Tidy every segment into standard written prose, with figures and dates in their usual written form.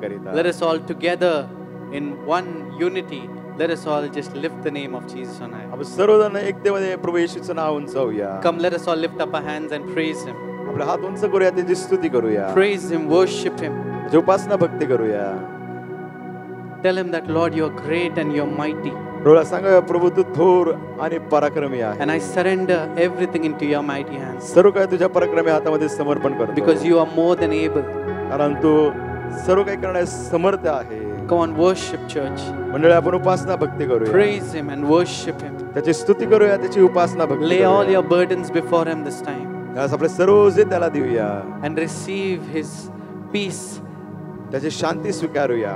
Let us all together in one unity, let us all just lift the name of Jesus on high. आपण सर्वजण एकतेमध्ये प्रभू येशूचं नाव उंचावूया. Come, let us all lift up our hands and praise Him. आपले हात उंच करूया, त्याची स्तुती करूया. Praise Him, worship Him. त्याची उपासना भक्ती करूया. Tell Him that, Lord, you are great and you are mighty. प्रभूला सांगा, प्रभू तू थोर आणि पराक्रमी आहे. And I surrender everything into your mighty hands. सर्व काही तुझ्या पराक्रमी हातामध्ये समर्पण करतो. Because you are more than able. कारण तू सर्व काही करण्यास समर्थ आहे. Come on, worship, church. मंडळी, आपण उपासना भक्ती करूया. Praise Him and worship Him. त्याची स्तुती करूया, त्याची उपासना भक्ती Lay करूया. all your burdens before Him this time. आज आपले सर्व जे त्याला देऊया. And receive His peace. त्याची शांती स्वीकारूया.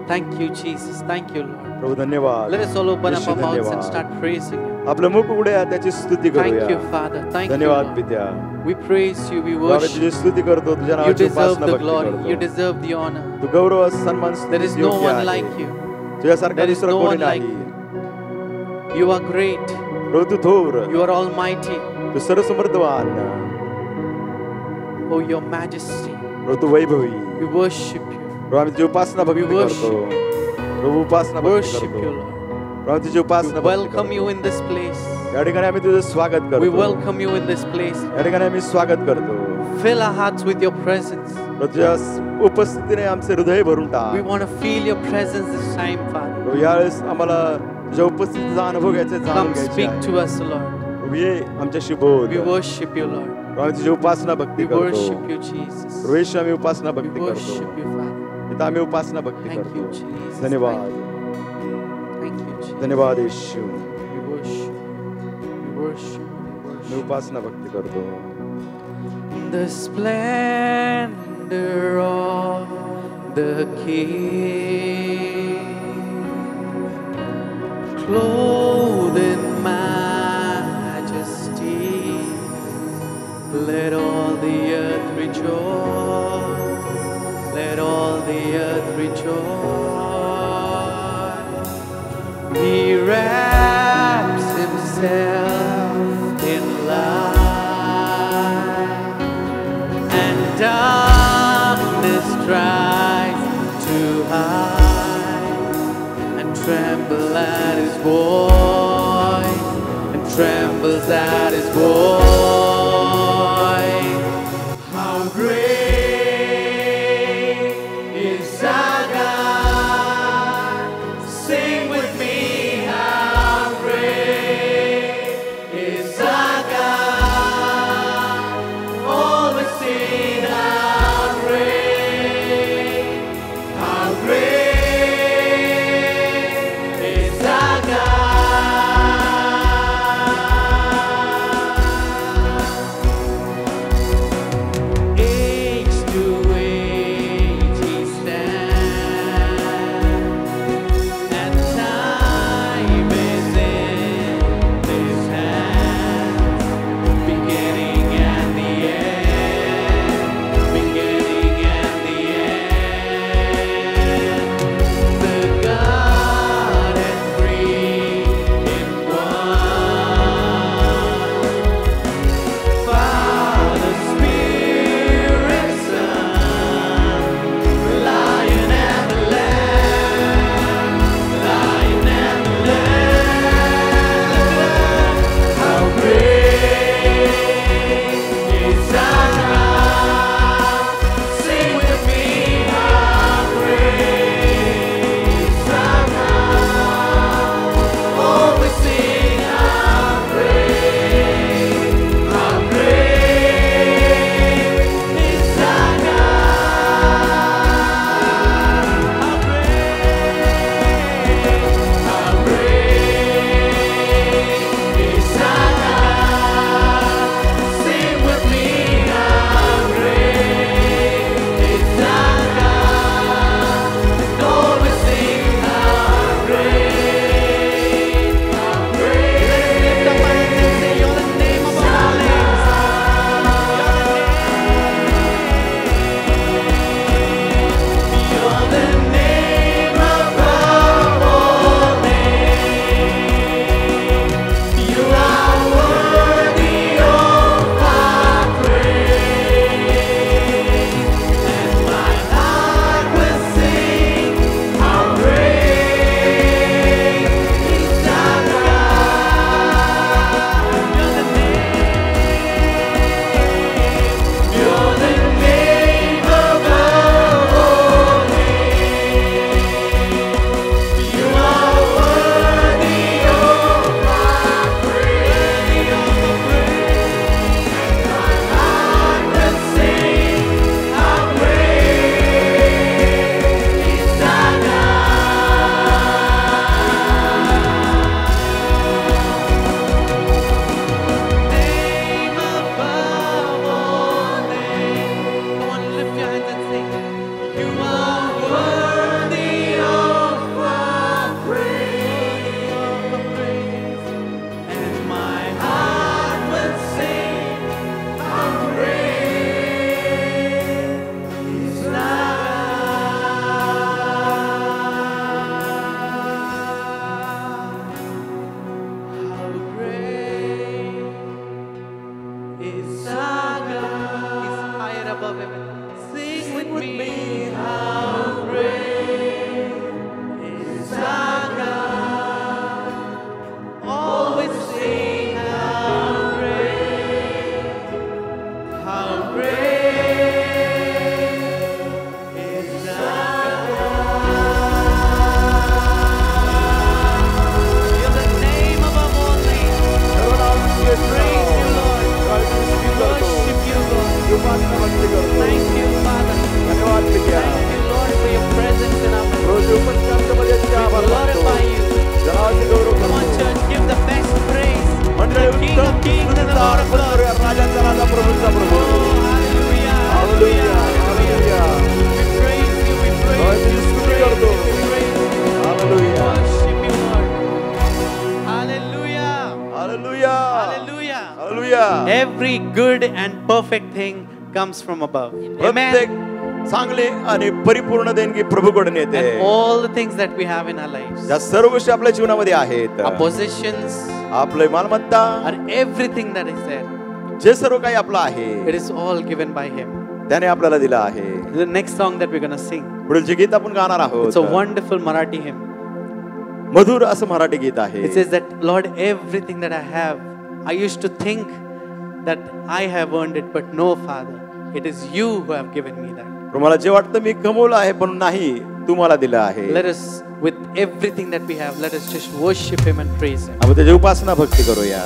Thank you, Jesus. Thank you, Lord. प्रभू धन्यवाद. Let us all open up our mouths and start praising Him. आपलं मुख उघडूया, त्याची स्तुती करूया. Thank you, Father. Thank you, धन्यवाद Lord. पित्या. We praise you. We आम्ही worship. तुझी स्तुती करतो, तुझ्या You नावाची deserve उपासना the भक्ती glory. You करतो. deserve the honor. तू गौरव सन्मान There is no one like you. तुझ्यासारखा There is दुसरा no कोणी one like नाही. You are great. प्रभू तू थोर, You are almighty. तू सर्वसमर्थवान. Oh, your majesty. प्रभू तू वैभवी. We worship you. प्रभू आम्ही तुझी उपासना भक्ती We worship करतो. प्रभू उपासना भक्ती Worship you, करतो. Lord. प्रभू आम्ही तुझी उपासना We भक्ती welcome you करतो. in this place. या ठिकाणी आम्ही तुझं स्वागत We करतो. welcome you in this place. या ठिकाणी आम्ही स्वागत करतो. Fill our hearts with your presence. प्रभू तुझ्या उपस्थितीने आमचे हृदय भरून टाक. We want to feel your presence this time, Father. प्रभू यावेळेस आम्हाला तुझ्या उपस्थितीचा अनुभव घ्यायचा, जाणून Come घ्यायचे speak आहे. to us, Lord. प्रभू ये आमच्याशी बोल. We worship you, Lord. प्रभू आम्ही तुझी उपासना भक्ती We करतो. worship you, Jesus. प्रभू येशू आम्ही उपासना We भक्ती करतो. worship you, Father. इथं आम्ही उपासना भक्ती Thank you, करतो. Jesus. धन्यवाद. Thank you, Jesus. धन्यवाद येशू. We worship. We worship. We me worship. उपासना भक्ती करतो. The splendor of the King, clothed in majesty, let all the earth rejoice, let all the earth rejoice. He wraps himself in light, and darkness tries to hide, and tremble at his voice, and trembles at his voice. How great is our God? Sing with me, how great is our God? Always sing, how great is our God? every good and perfect thing comes from above. प्रत्येक Amen. चांगले आणि परिपूर्ण देणगी प्रभूकडून येते. And all the things that we have in our lives, या सर्व गोष्टी आपल्या जीवनामध्ये आहेत. our possessions, आपले मालमत्ता, or everything that is there, जे सर्व काही आपलं आहे it is all given by Him. त्याने आपल्याला दिलं आहे. The next song that we're going to sing, पुढील जे गीत आपण गाणार it's a आहोत wonderful Marathi hymn. मधुर असं मराठी गीत आहे. It says that, Lord, everything that I have, I used to think that I have earned it, but no, Father, it is you who have given me that. तुम्हाला जे वाटतं मी कमवलं आहे पण नाही, तू मला दिलं आहे. Let us, with everything that we have, let us just worship Him and praise Him. आपण त्याची उपासना भक्ती करूया.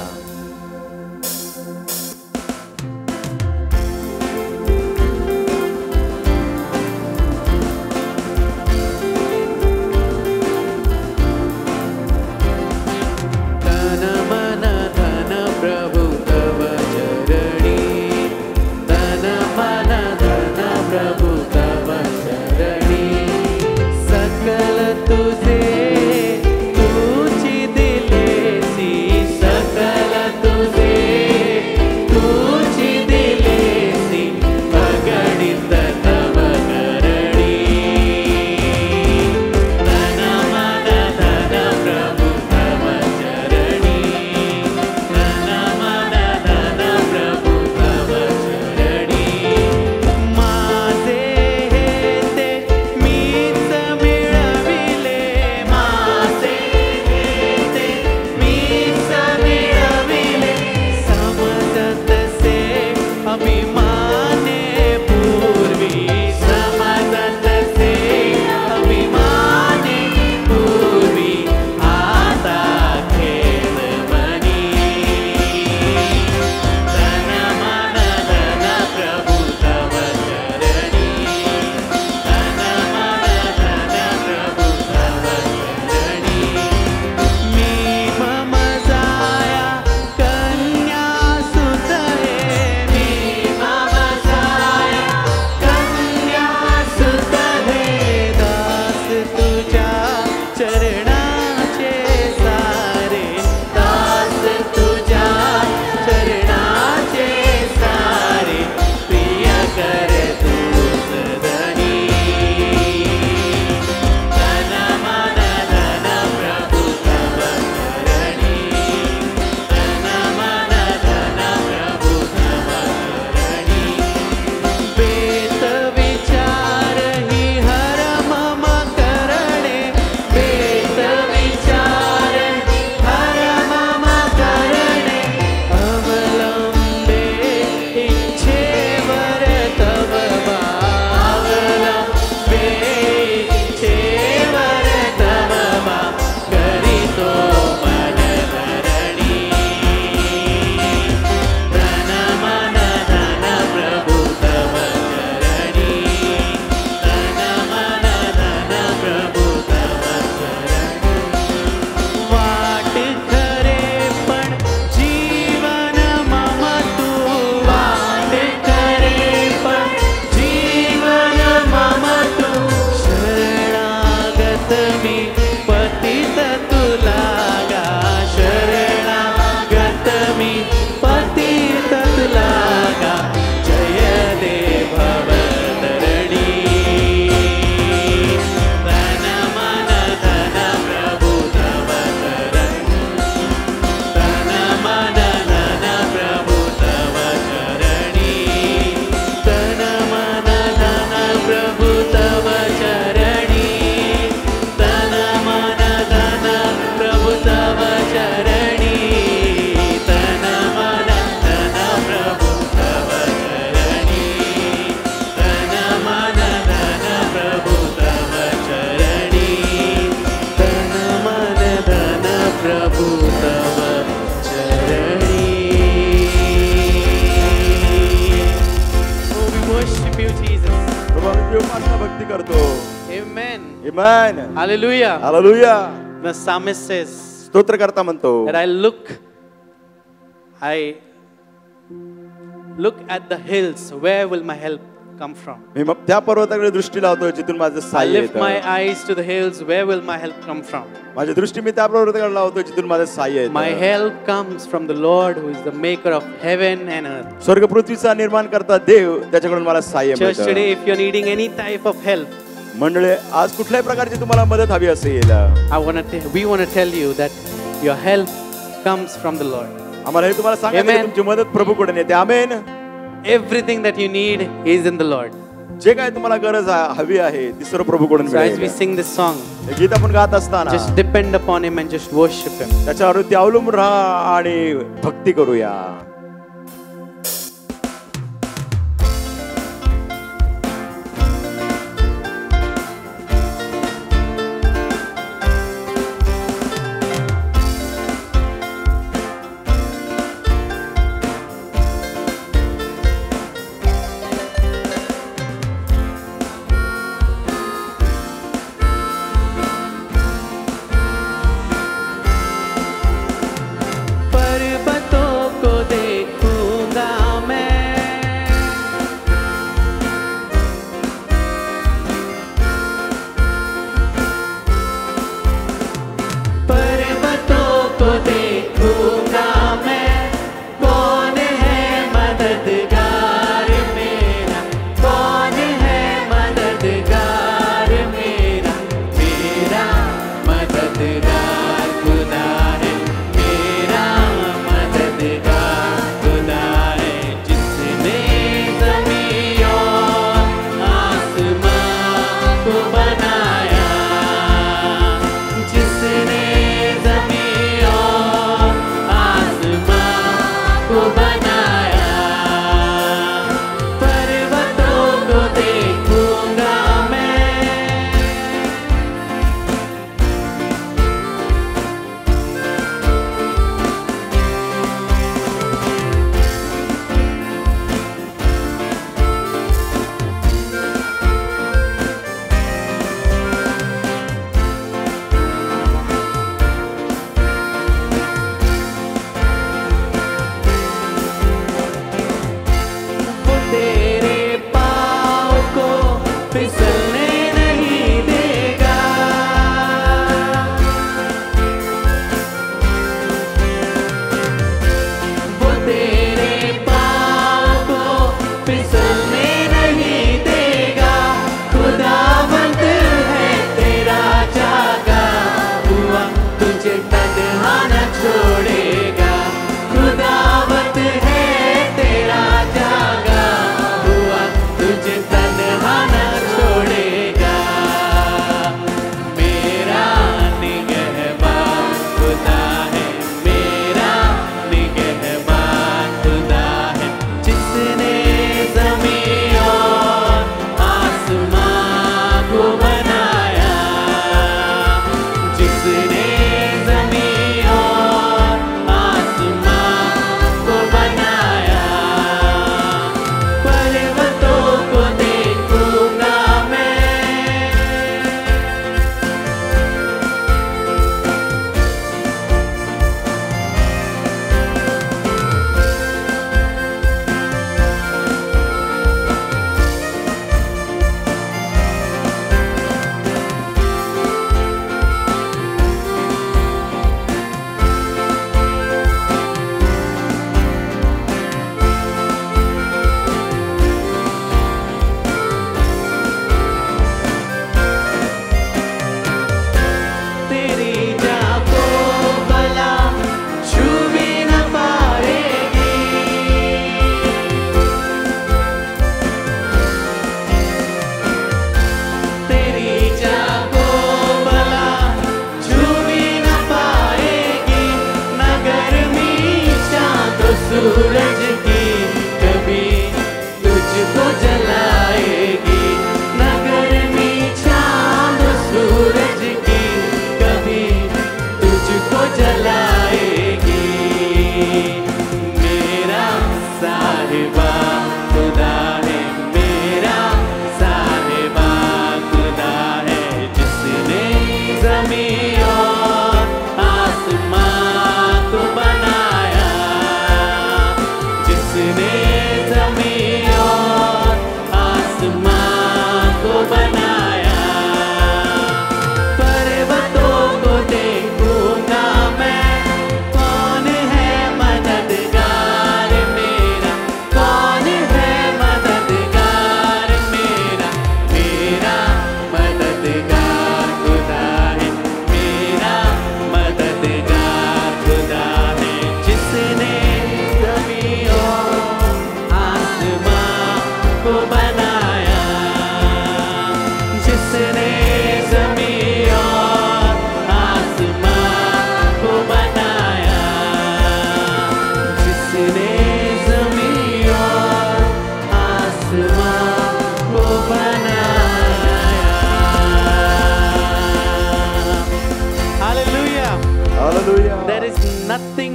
भक्ती करतो. Amen. Amen. Hallelujah. Hallelujah. The psalmist says स्तोत्रकर्ता म्हणतो that I look at the hills, where will my help come from? मी मग त्या पर्वताकडे दृष्टी लावतो जिथून माझं I साह्य lift my येतं. eyes to the hills. Where will my help come from? माझी दृष्टी मी त्या पर्वताकडे लावतो जिथून माझं साह्य My येतं. help comes from the Lord who is the maker of heaven and earth. स्वर्ग पृथ्वीचा निर्माण करता देव त्याच्याकडून मला साह्य Church, मिळतं. today, if you're needing any type of help, मंडळी आज कुठल्याही प्रकारची तुम्हाला मदत हवी असेल, we want to tell you that your help comes from the Lord. आम्हाला हे तुम्हाला सांगायचं Amen. आहे, तुमची मदत प्रभूकडून येते. आमेन. Everything that you need is in the Lord. जे काय तुम्हाला गरज हवी आहे ती सर्व प्रभूकडून So as we मिळेल. sing this song, हे गीत आपण गात असताना just depend upon Him and just worship Him. त्याच्यावरती अवलंबून राहा आणि भक्ती करूया. पर्वतों को दे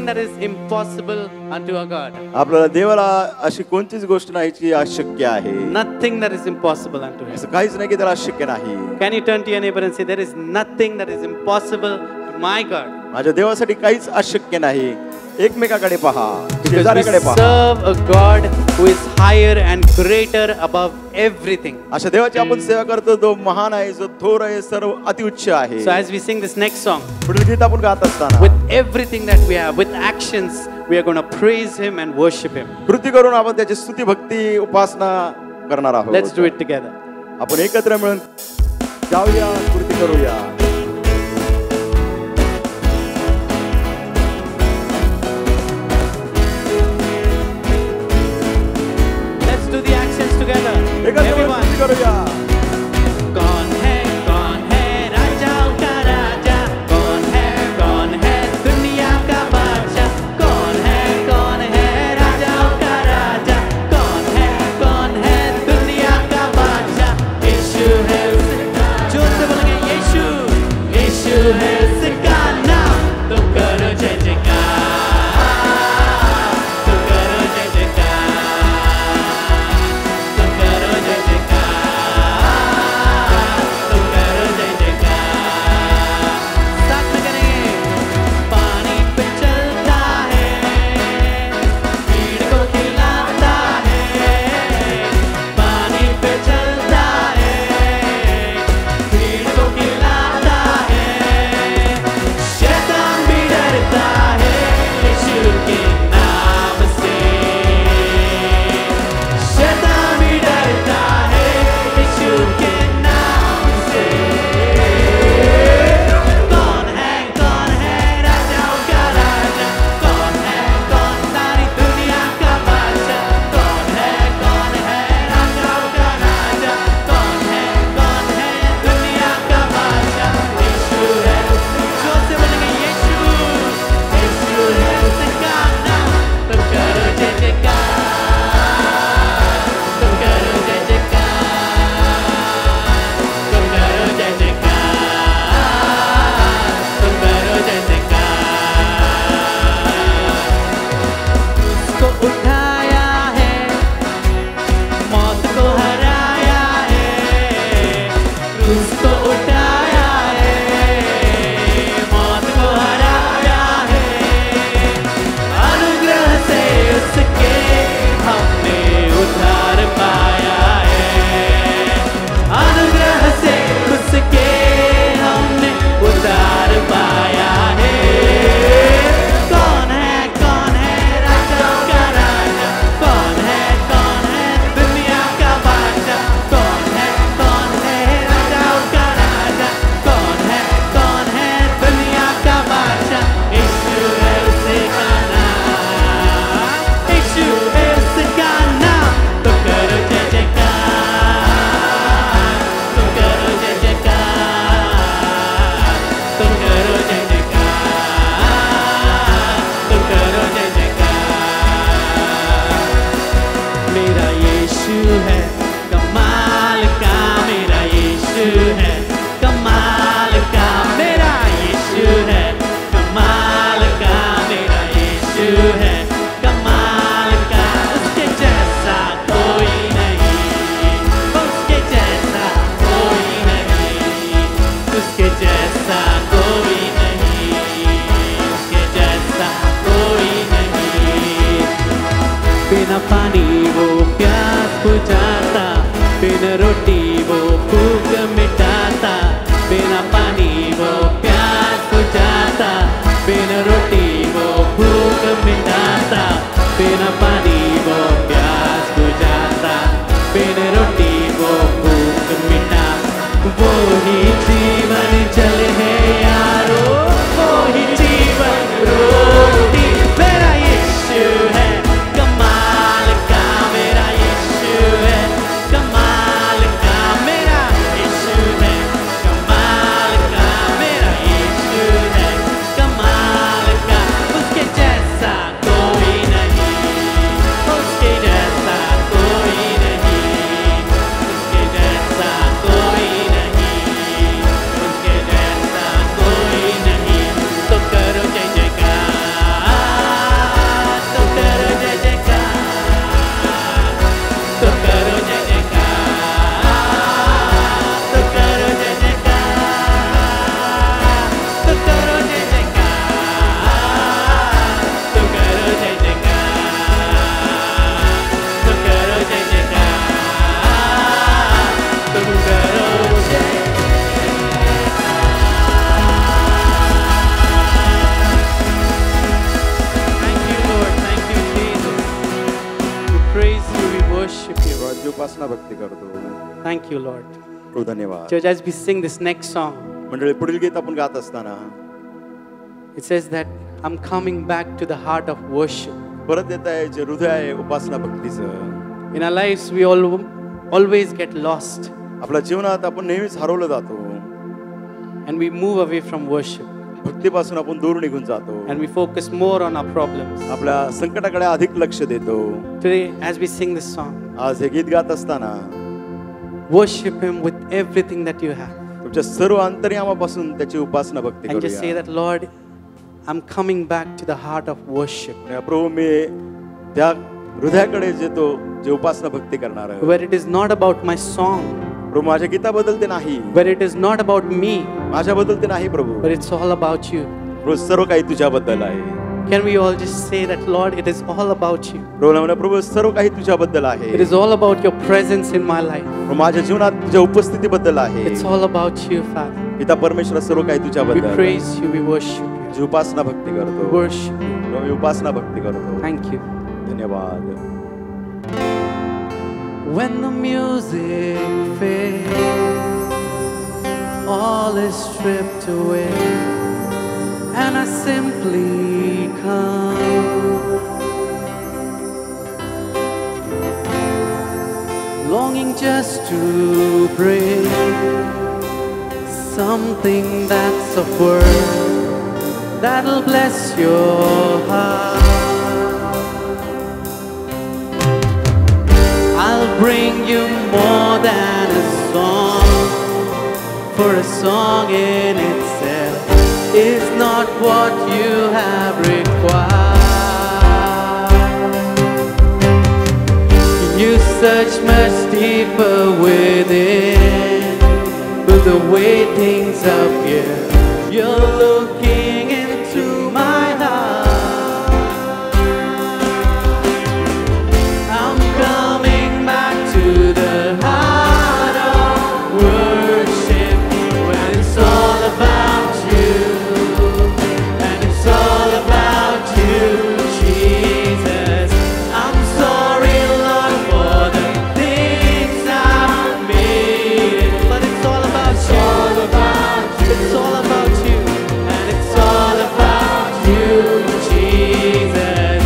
that is impossible unto our God. आपल्याला देवाला अशी कोणतीच गोष्ट नाही जी अशक्य आहे. Nothing that is impossible unto him. असं काहीच नाही की त्याला अशक्य नाही. Can you turn to your neighbor and say, there is nothing that is impossible to my God? माझ्या देवासाठी काहीच अशक्य नाही. एकमेकाकडे पहा, Because we शेजाऱ्याकडे पहा. serve a God who is higher and greater above everything. अशा देवाची आपण सेवा करतो जो महान आहे, जो थोर आहे, सर्व अतिउच्च आहे. So as we sing this next song, पुढील गीत आपण गात असताना with everything that we have, with actions, we are going to praise him and worship him. कृती करून आपण त्याची स्तुती भक्ती उपासना करणार आहोत. Let's do it together. आपण एकत्र मिळून जाऊया, कृती करूया. Let's do the actions together. एकत्र मिळून Everyone. कृती करूया. कौन है राजाओं का राजा, कौन है दुनिया का बादशाह, कौन है राजाओं का राजा, कौन है दुनिया का बादशाह. यीशु है उसका, जोर से बोलेंगे यीशु है उसका नाम. तो करो जय जयकार, तो करो जय जयकार, तो करो जय जयकार, तो करो जय जयकार. साथ में करेंगे. पानी पे चलता है, भीड़ को खिलाता है. पानी पे चलता है, भीड़ को खिलाता है. शैतान भी डरता है यीशु के नाम से. शैतान भी डरता है यीशु के नाम से. कौन है राजाओं का राजा, कौन सारी दुनिया का बादशाह, कौन है राजाओं का राजा, कौन है दुनिया का बादशाह. यीशु है, जोर से बोलेंगे यीशु है उसका नाम. तो करो जय जयकार, तो करो जय जयकार, तो करो जय जयकार, तो करो जय जयकार. उसको उठाया है, मौत को हराया है. उसको उठाया है, मौत को हराया है. अनुग्रह से उसके हमने उद्धार पाया है. अनुग्रह से उसके हमने उद्धार पाया है. कौन है राजाओं का राजा, कौन है दुनिया का बादशाह, कौन है राजाओं का राजा, कौन है दुनिया का बादशाह. यीशु है उसका नाम, यीशु है उसका नाम. तो करो जय जयकार, तो करो जय जयकार, तो करो जय जयकार, तो करो जय जयकार. मेरा यीशु है कमाल का, मेरा यीशु है कमाल का, मेरा यीशु है कमाल का, मेरा यीशु है कमाल का. उसके जैसा कोई नहीं, उसके जैसा कोई नहीं, उसके जैसा कोई नहीं, उसके जैसा कोई नहीं. बिना पानी वो प्यास बुझाता, बिना रोटी वो भूख मिटाता. बिना पानी वो प्यास बुझाता, बिना रोटी वो भूख मिटाता. बिना पानी वो प्यास बुझाता, बिना रोटी वो भूख मिटा. वो ही जीवन जल है यारो, वो ही जीवन रोटी. मेरा यीशु है कमाल का, मेरा यीशु है कमाल का, मेरा यीशु है कमाल का, मेरा यीशु है कमाल का. उसके जैसा कोई नहीं, उसके जैसा कोई नहीं, उसके जैसा कोई नहीं, उसके जैसा Thank you, Lord. प्रभू धन्यवाद. Church, as we sing this next song, मंडळी पुढील गीत आपण गात असताना it says that I'm coming back to the heart of worship. परत येत आहे जे हृदय आहे उपासना भक्तीचं. In our lives, we always get lost आपल्या जीवनात आपण नेहमीच हरवलं जातो. and we move away from worship भक्तीपासून आपण दूर निघून जातो. and we focus more on our problems. आपल्या संकटाकडे अधिक लक्ष देतो. Today, as we sing this song, आज हे गीत गात असताना worship Him with everything that you have. तुमच्या सर्व अंतर्यामापासून त्याची उपासना भक्ती And just say करूया. that, Lord, I'm coming back to the heart of worship, प्रभू मी त्या हृदयाकडे येतो जे उपासना भक्ती करणार आहे. where it is not about my song, प्रभू माझ्या गीताबद्दल ते नाही, where it is not about me, माझ्याबद्दल ते नाही प्रभू. but it's all about you. प्रभू सर्व काही तुझ्याबद्दल आहे. Can we all just say that, Lord, it is all about you. प्रभू सर्व काही तुझ्याबद्दल आहे. It is all about your presence in my life. प्रभू माझ्या जीवनात तुझ्या उपस्थितीबद्दल आहे. It's all about you, Father. पिता परमेश्वर सर्व काही We तुझ्याबद्दल. praise you, we worship you. जी उपासना भक्ती We करतो. worship you. प्रभू मी उपासना भक्ती करतो. Thank you. धन्यवाद. When the music fades, all is stripped away, and I simply come, longing just to pray something that's of worth that'll bless your heart. I'll bring you more than a song, for a song in itself is not what you have required. You search much deeper within, but the way things appear, you're looking into my heart. I'm coming back to the heart of worship, where it's all about you, and it's all about you, Jesus. I'm sorry, Lord, for the things I've made, but it's all about you. It's all about you, and it's all about you, Jesus.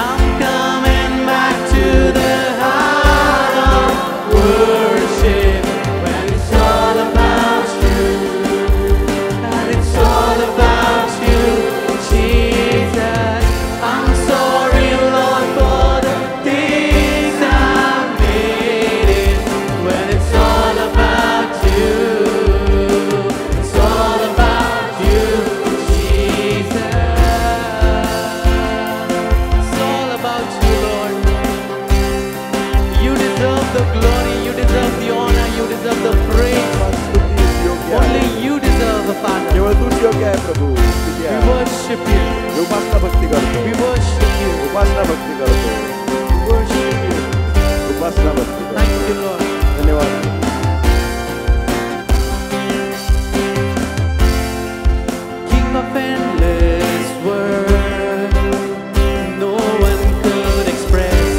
I'm coming back to the heart of worship, where it's all about you, and it's all about you, Jesus. I'm sorry, Lord, for the things I've made it, when it's all about you. It's all about you, Jesus. It's all about you, Lord. You deserve the glory, you deserve the honor, you deserve the praise. Only you deserve the Father. केवळ तूच योग्य आहे प्रभू. तुझी We आहे. worship you. मी उपासना भक्ती करतो. We worship you. उपासना भक्ती करतो. We worship you. उपासना भक्ती करतो. Thank you, Lord. धन्यवाद. King of endless worth, no one could express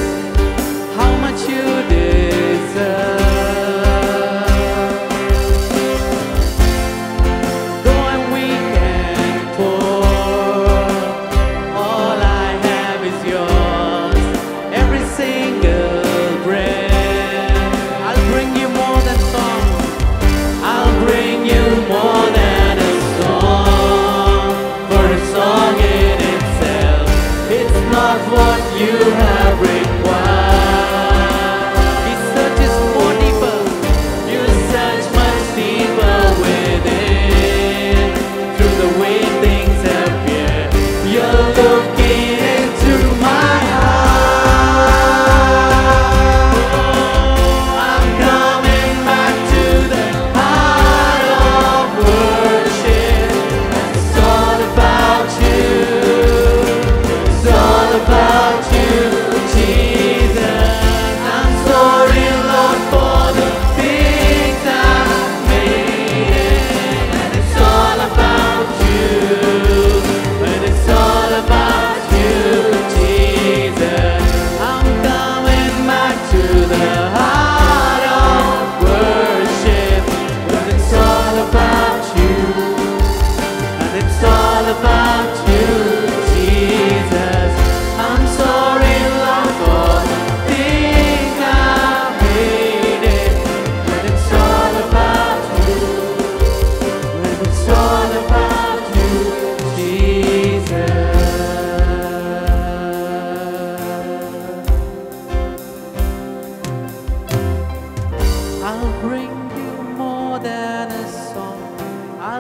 how much you deserve. Though I'm weak and poor, all I have is yours.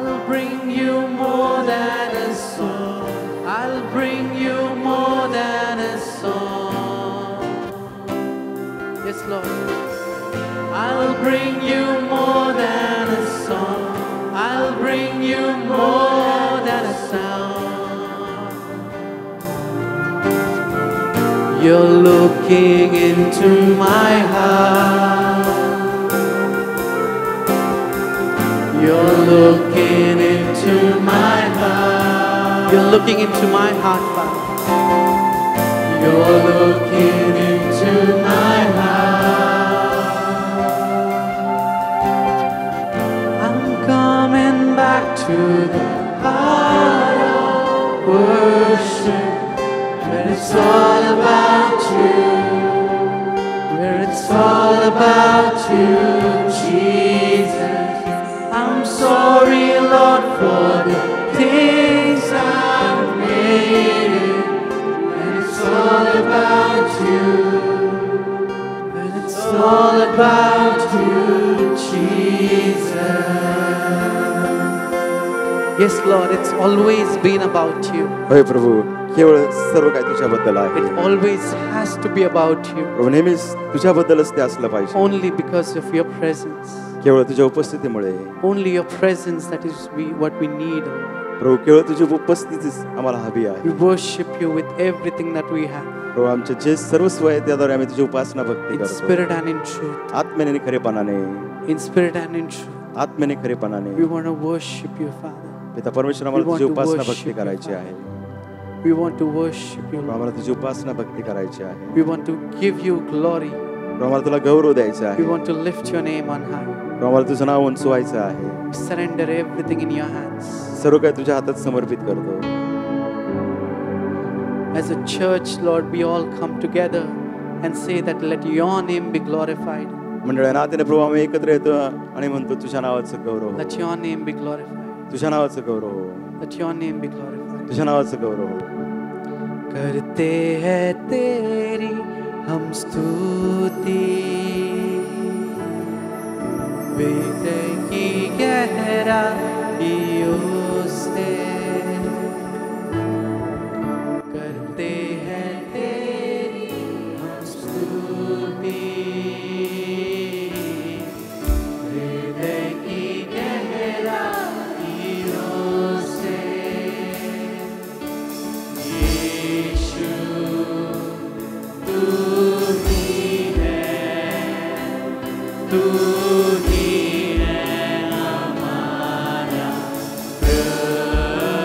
I'll bring you more than a song. I'll bring you more than a song. Yes, Lord. I'll bring you more than a song. I'll bring you more than a sound. You're looking into my heart. You're looking into my heart. You're looking into my heart, Father. You're looking into my heart. I'm coming back to the heart of worship, where it's all about you, where it's all about you, Jesus. I'm sorry, Lord, for the things I've made, and it's all about you, and it's all about you, Jesus. Yes, Lord, it's always been about you. होय प्रभू, केवळ सर्व काही तुझ्याबद्दल आहे. It always has to be about you. प्रभू, नेहमीच तुझ्याबद्दलच ते असलं पाहिजे. Only because of your presence. केवळ तुझ्या उपस्थितीमुळे. Only your presence, that is what we need. प्रभू, केवळ तुझी उपस्थितीच आम्हाला हवी आहे. We worship you with everything that we have. प्रभू, आमचे जे सर्वस्व आहे त्याद्वारे आम्ही तुझी उपासना भक्ती In करतो. spirit and in truth. आत्म्याने आणि खरेपणाने. In spirit and in truth. आत्म्याने खरेपणाने. We want to worship you, Father. पिता परमेश्वर, आम्हाला तुझी उपासना भक्ती करायची आहे. We want to worship you, Lord. आम्हाला तुझी उपासना भक्ती करायची आहे. We want to give you glory. आम्हाला तुला गौरव द्यायचा We आहे. want to lift your name on high. आम्हाला तुझं नाव उंचवायचं आहे. We surrender everything in your hands. सर्व काही तुझ्या हातात समर्पित करतो. As a church, Lord, we all come together and say that let your name be glorified. मंडळाने नात्याने प्रभू आम्ही एकत्र येतो आणि म्हणतो तुझ्या नावाचं गौरव. Let your name be glorified. तुझ्या नावाचं गौरव. Let your name be glorified. तुझ्या नावाचं गौरव. करते हैं तेरी हम स्तुति, वेद की गहराइयों से करते हैं तेरी हम स्तुति, वेद की गहराइयों से। यीशु तू ही है हमारा प्रभु।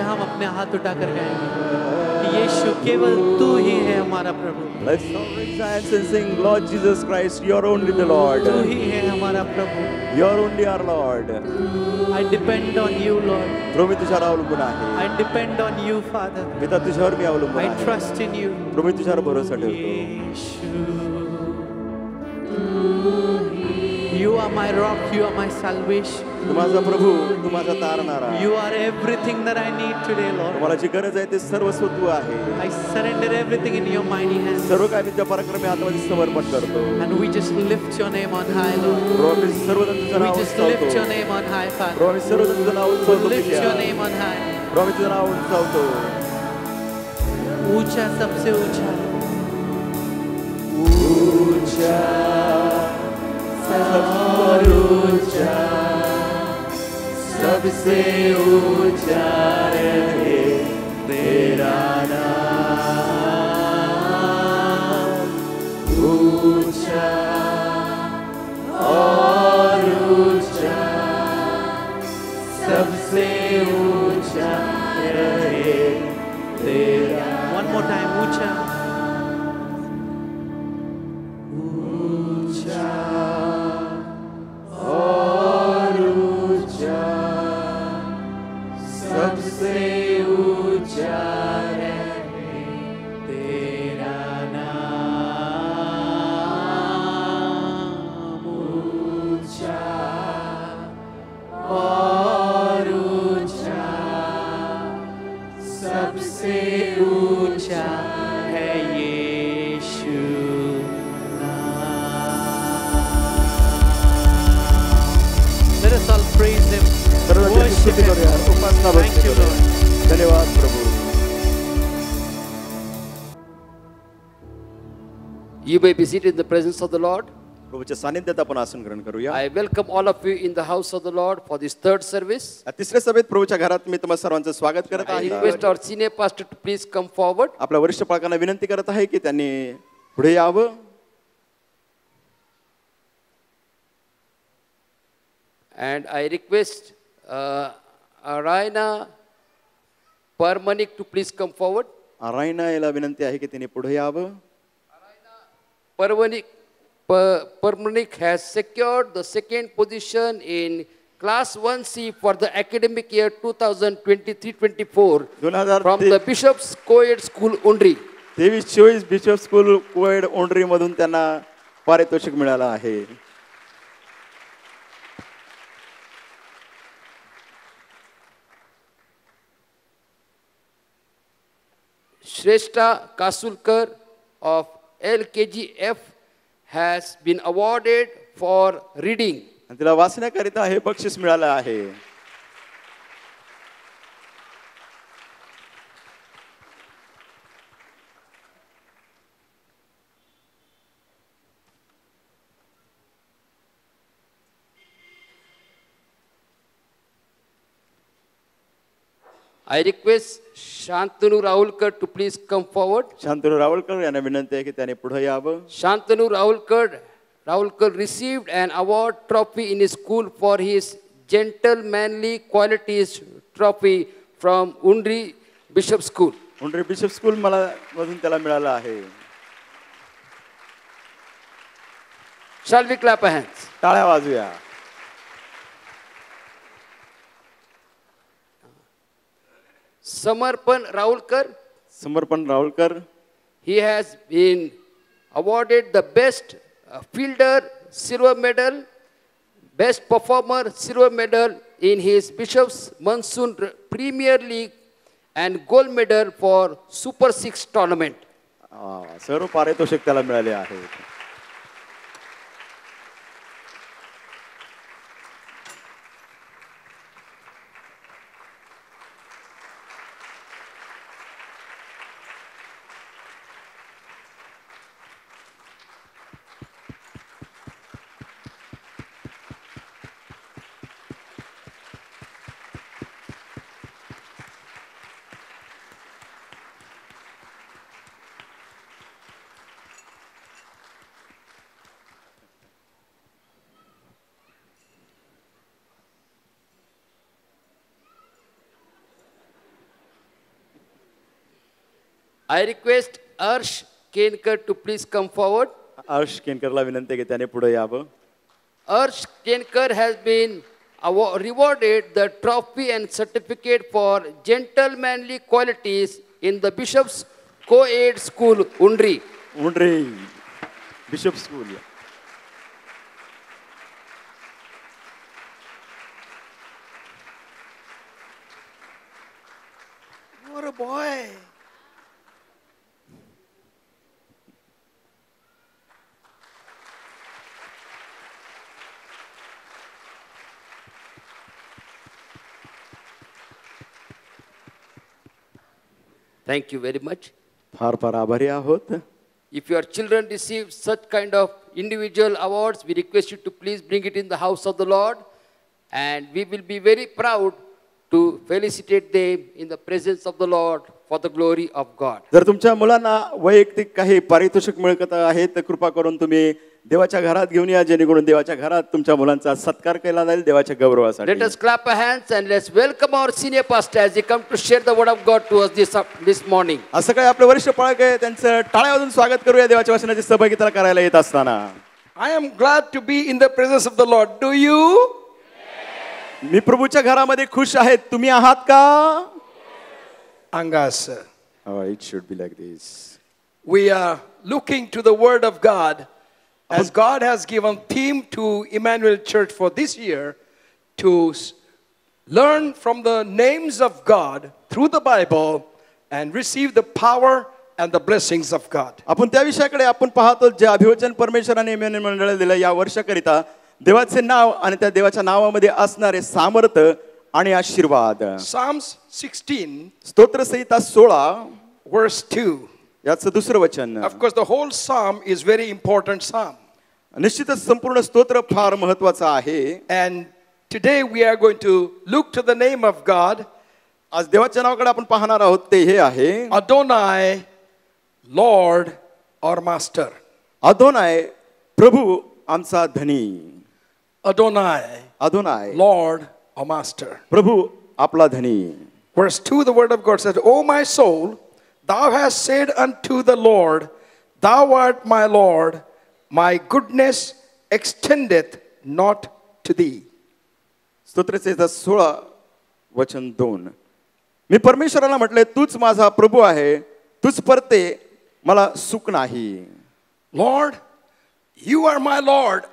हम अपने हाथ उठाकर गाएंगे, यीशु केवल तू ही है हमारा प्रभु, Let's all raise our hands and sing, Lord Jesus Christ, you are only the Lord. तू ही है हमारा प्रभु. You are only our Lord. I depend on you, Lord. प्रभू मी तुझ्यावर अवलंबून आहे. I depend on you, Father. पिता तुझ्यावर मी अवलंबून I आहे. trust in you. प्रभू मी तुझ्यावर भरोसा ठेवतो. You are my rock, you are my salvation. तू माझा प्रभू, तू माझा तारणारा. You are everything that I need today, Lord. मला जी गरज आहे ते सर्वस्व तू आहे. I surrender everything in your mighty hands. सर्व काही मी तुझ्या पराक्रमी हातामध्ये समर्पण करतो. And we just lift your name on high, Lord. प्रभू मी सर्वजण तुझं We now just उंचावतो. lift your name on high, Father. प्रभू मी सर्वजण तुझं नाव उंचावतो. Lift your name on high. प्रभू मी तुझं नाव उंचावतो. ऊंचा, सबसे ऊंचा, ऊंचा और ऊंचा, सबसे ऊंचा है तेरा नाम. ऊंचा और ऊंचा, सबसे ऊंचा है तेरा. one more time, ऊंचा, और ऊंचा, सबसे ऊंचा है तेरा नाम. ऊंचा और ऊंचा, सबसे ऊंचा है यीशु. Let us all praise him. Worship him. Thank you, Lord. धन्यवाद प्रभु. You may be seated in the presence of the Lord. प्रभूच्या सानिध्यात आपण आसन ग्रहण करूया. I welcome all of you in the house of the Lord for this third service. तिसऱ्या सभेत प्रभूच्या घरात मी तुम्हा सर्वांचं स्वागत करत I आहे. request our senior pastor to please come forward. आपल्या वरिष्ठ पालकांना विनंती करत आहे की त्यांनी पुढे यावं. And I request Araina Parmanik to please come forward. Raina याला विनंती आहे की त्यांनी पुढे यावं. Parmanik has secured the second position in Class 1C for the academic year 2023-24 from the Bishop's Co-ed School, Undri. 23-24 Bishop school coed Undri मधून त्यांना पारितोषिक मिळालं आहे. Shrestha Kasulkar of LKGF has been awarded for reading. आणि तिला वाचण्याकरिता हे बक्षीस मिळालं आहे. I request Shantanu Rahulkar to please come forward. Shantanu Rawalkar यांना विनंती आहे की त्यांनी पुढे यावं. Shantanu Rahulkar received an award trophy in his school for his gentlemanly qualities trophy from Undri Bishop School. Undri Bishop school मधून त्याला मिळालं आहे. Shall we clap our hands? टाळ्या वाजूया. Samarpan Rahulkar, समर्पण Rawalkar, he has been awarded the best fielder silver medal, best performer silver medal in his Bishop's Monsoon Premier League and gold medal for Super 6 tournament. सर्व पारितोषिक त्याला मिळाले आहे. I request Arsh Kenkar to please come forward. हर्ष केनकरला विनंती आहे की त्याने पुढे यावं. Arsh Kenkar has been rewarded the trophy and certificate for gentlemanly qualities in the Bishop's Co-ed School, Undri. Undri Bishop school. What a boy. Thank you very much. फार फार आभारी आहोत. If your children receive such kind of individual awards, we request you to please bring it in the house of the Lord. And we will be very proud to felicitate them in the presence of the Lord for the glory of God. जर तुमच्या मुलांना वैयक्तिक काही पारितोषिक मिळत आहे तर कृपा करून तुम्ही देवाच्या घरात घेऊन या, जेणेकरून देवाच्या घरात तुमच्या मुलांचा सत्कार केला जाईल देवाच्या गौरवासाठी. Let us clap our hands and let's welcome our senior pastor as he come to share the word of God to us this morning. असं काय आपले वरिष्ठ पाळक आहे त्यांचं टाळ्या वाजून स्वागत करूया देवाच्या वचनाची सहभागिता करायला येत असताना. I am glad to be in the presence of the Lord. Do you? मी प्रभूच्या घरामध्ये खुश आहे. तुम्ही आहात का? Angas, sir. Oh, it should be like this. We are looking to the Word of God as God has given theme to Emmanuel Church for this year to learn from the names of God through the Bible and receive the power and the blessings of God. आपण त्या विषयाकडे आपण पाहतो जे अभिवचन परमेश्वराने Emanuel मंडळाला दिलं या वर्षाकरिता देवाचे नाव आणि त्या देवाच्या नावामध्ये असणारे सामर्थ्य आणि आशीर्वाद. Psalms 16 स्तोत्रसंहिता 16 verse 2. याचं दुसरं वचन. Of course, the whole psalm is very important psalm. निश्चितच संपूर्ण स्तोत्र फार महत्त्वाचं आहे. And today we are going to look to the name of God. आज देवाच्या नावाकडे आपण पाहणार आहोत ते हे आहे Adonai, Lord or Master. अदोनाय प्रभू आमचा धनी. Adonai, अदोनाय Lord or Master. प्रभू आपला धनी. Verse 2, the word of God says, O my soul, thou hast said unto the Lord, thou art my Lord, my goodness extendeth not to thee. स्तोत्रसंहिता 16 वचन 2. मी परमेश्वराला म्हटले तूच माझा प्रभू आहे, तूच परते मला सुख नाही. Lord, you are my Lord.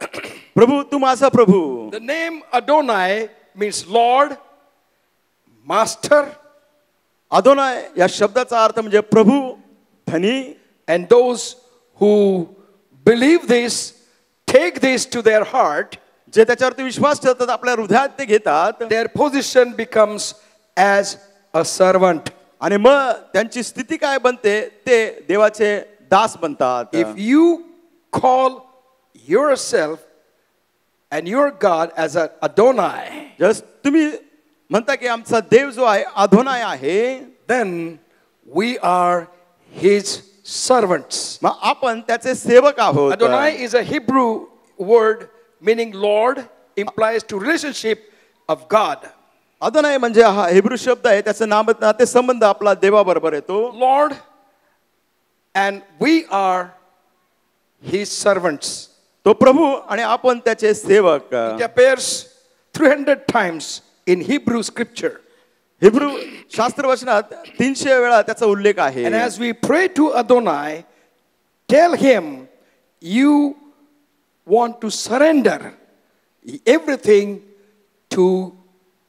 प्रभू तू माझा प्रभू. The name Adonai means Lord, Master, अदोनाय या शब्दाचा अर्थ म्हणजे प्रभू, धनी. and those who believe this, take this to their heart, जे त्याच्यावरती विश्वास ठेवतात आपल्या हृदयात ते घेतात their position becomes as a servant. आणि मग त्यांची स्थिती काय बनते ते देवाचे दास बनतात. If you call yourself and your God as an Adonai, जस तुम्ही म्हणता की आमचा देव जो आहे अदोनाय आहे, then we are his servants. मग आपण त्याचे सेवक आहोत. Adonai is a Hebrew word meaning Lord, implies to relationship of God. अदोनाय म्हणजे हा हिब्रू शब्द आहे, त्याचं नाते संबंध आपला देवाबरोबर येतो. Lord, and we are his servants. तो प्रभू आणि आपण त्याचे सेवक. It appears 300 times in Hebrew scripture. Hebrew शास्त्र वचनात 300 वेळा त्याचा उल्लेख आहे. And as we pray to Adonai, tell him you want to surrender everything to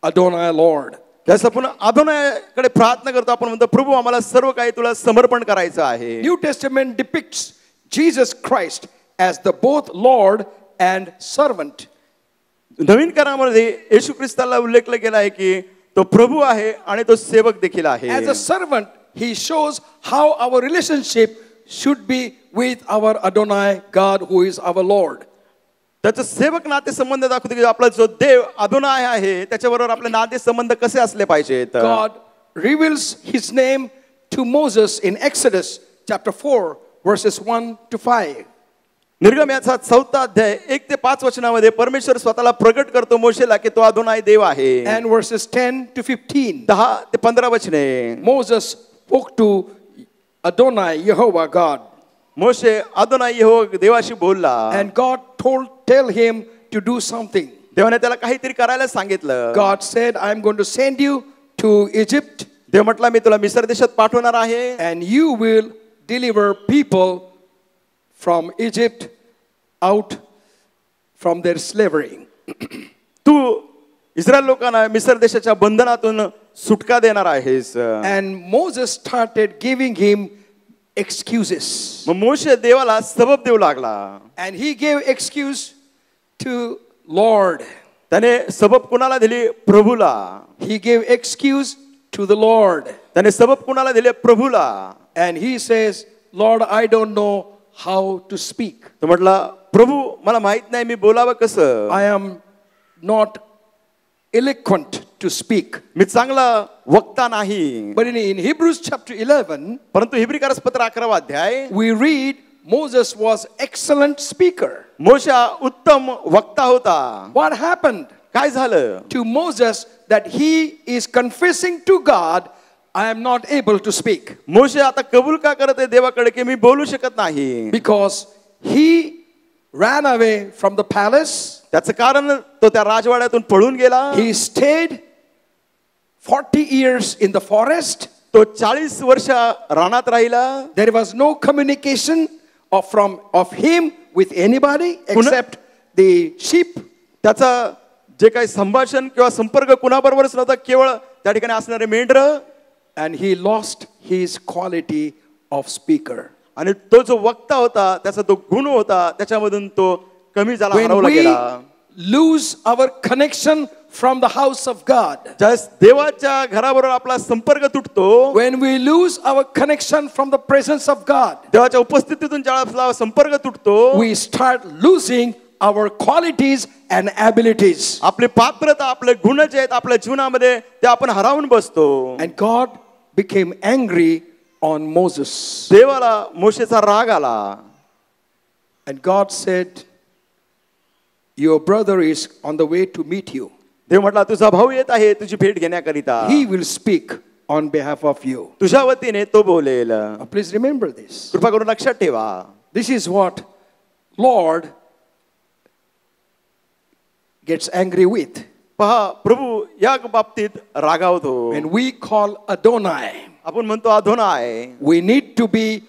Adonai Lord. जसं आपण अदोनायकडे प्रार्थना करतो, आपण म्हणतो प्रभू आम्हाला सर्व काही तुला समर्पण करायचं आहे. New Testament depicts Jesus Christ as the both Lord and servant. नवीन करारामध्ये येशू ख्रिस्ताला उल्लेख केला आहे की तो प्रभू आहे आणि तो सेवक देखील आहे. As a servant, he shows how our relationship should be with our Adonai God who is our Lord. त्याचं सेवक नाते संबंध दाखवतो की आपला जो देव अदोनाय आहे त्याच्याबरोबर आपले नाते संबंध कसे असले पाहिजेत. God reveals his name to Moses in Exodus chapter 4 verses 1 to 5. निर्गमयाचा 4 अध्याय 1 ते 5 वचनामध्ये परमेश्वर स्वतःला प्रगट करतो मोशेला की तो अदोनाय देव आहे. And verses 10 to 15. 10 ते 15 वचने Moses spoke to Adonai, Jehovah God. मोशे अदोनाई यहोवा देवाशी बोलला And God tell him to do something. देवाने त्याला काहीतरी करायला सांगितलं. God said, I'm going to send you to Egypt देव म्हटला मी तुला मिस्र देशात पाठवणार आहे and you will deliver people from Egypt out from their slavery. तू इस्रायल लोकांना मिस्र देशाच्या बंधनातून सुटका देणार आहेस. And Moses started giving him excuses. मग मोशे देवाला सबब देऊ लागला. And he gave excuse to Lord. त्याने सबब कुणाला दिली? प्रभूला. He gave excuse to the Lord. त्याने सबब कुणाला दिले? प्रभूला. And he says, Lord, I don't know how to speak. तो म्हटला प्रभू मला माहित नाही मी बोलावं कसं. I am not eloquent to speak. मी चांगला वक्ता नाही. But in Hebrews chapter 11, परंतु हिब्री पत्र 11 अध्याय we read Moses was excellent speaker. मोशा उत्तम वक्ता होता. What happened काय झालं? to Moses that he is confessing to God, I am not able to speak? मोशे आता कबूल का करत आहे देवाकडे की मी बोलू शकत नाही? Because he ran away from the palace. त्याचं कारण तो त्या राजवाड्यातून पळून गेला. He stayed 40 years in the forest. तो 40 वर्ष रानात राहिला. There was no communication of him with anybody except the sheep. त्याचा जे काही संभाषण किंवा संपर्क कुणाबरोबरच नव्हता, केवळ त्या ठिकाणी असणारे Mendhar. And he lost his quality of speaker. आणि तो जो वक्ता होता त्याचा तो गुण होता त्याच्यामधून तो कमी झाला, When हरवला we गेला. lose our connection from the house of God, ज्यावेळेस देवाच्या घराबरोबर आपला संपर्क तुटतो, when we lose our connection from the presence of God, देवाच्या उपस्थितीतून ज्यावेळेस आपला संपर्क तुटतो, we start losing our qualities and abilities. आपली पात्रता, आपले गुण जे आहेत आपल्या जीवनामध्ये ते आपण हरवून बसतो. And God became angry on Moses. देवाला मोशेचा राग आला. And God said, your brother is on the way to meet you. देव म्हटला तुझा भाऊ येत आहे तुझी भेट घेण्याकरिता. He will speak on behalf of you. तुझ्या वतीने तो बोलेल. Please remember this. कृपा करून लक्षात ठेवा. This is what Lord gets angry with. पहा प्रभू या बाबतीत रागावतो. When we call Adonai, आपण म्हणतो अधोनाय. we need to be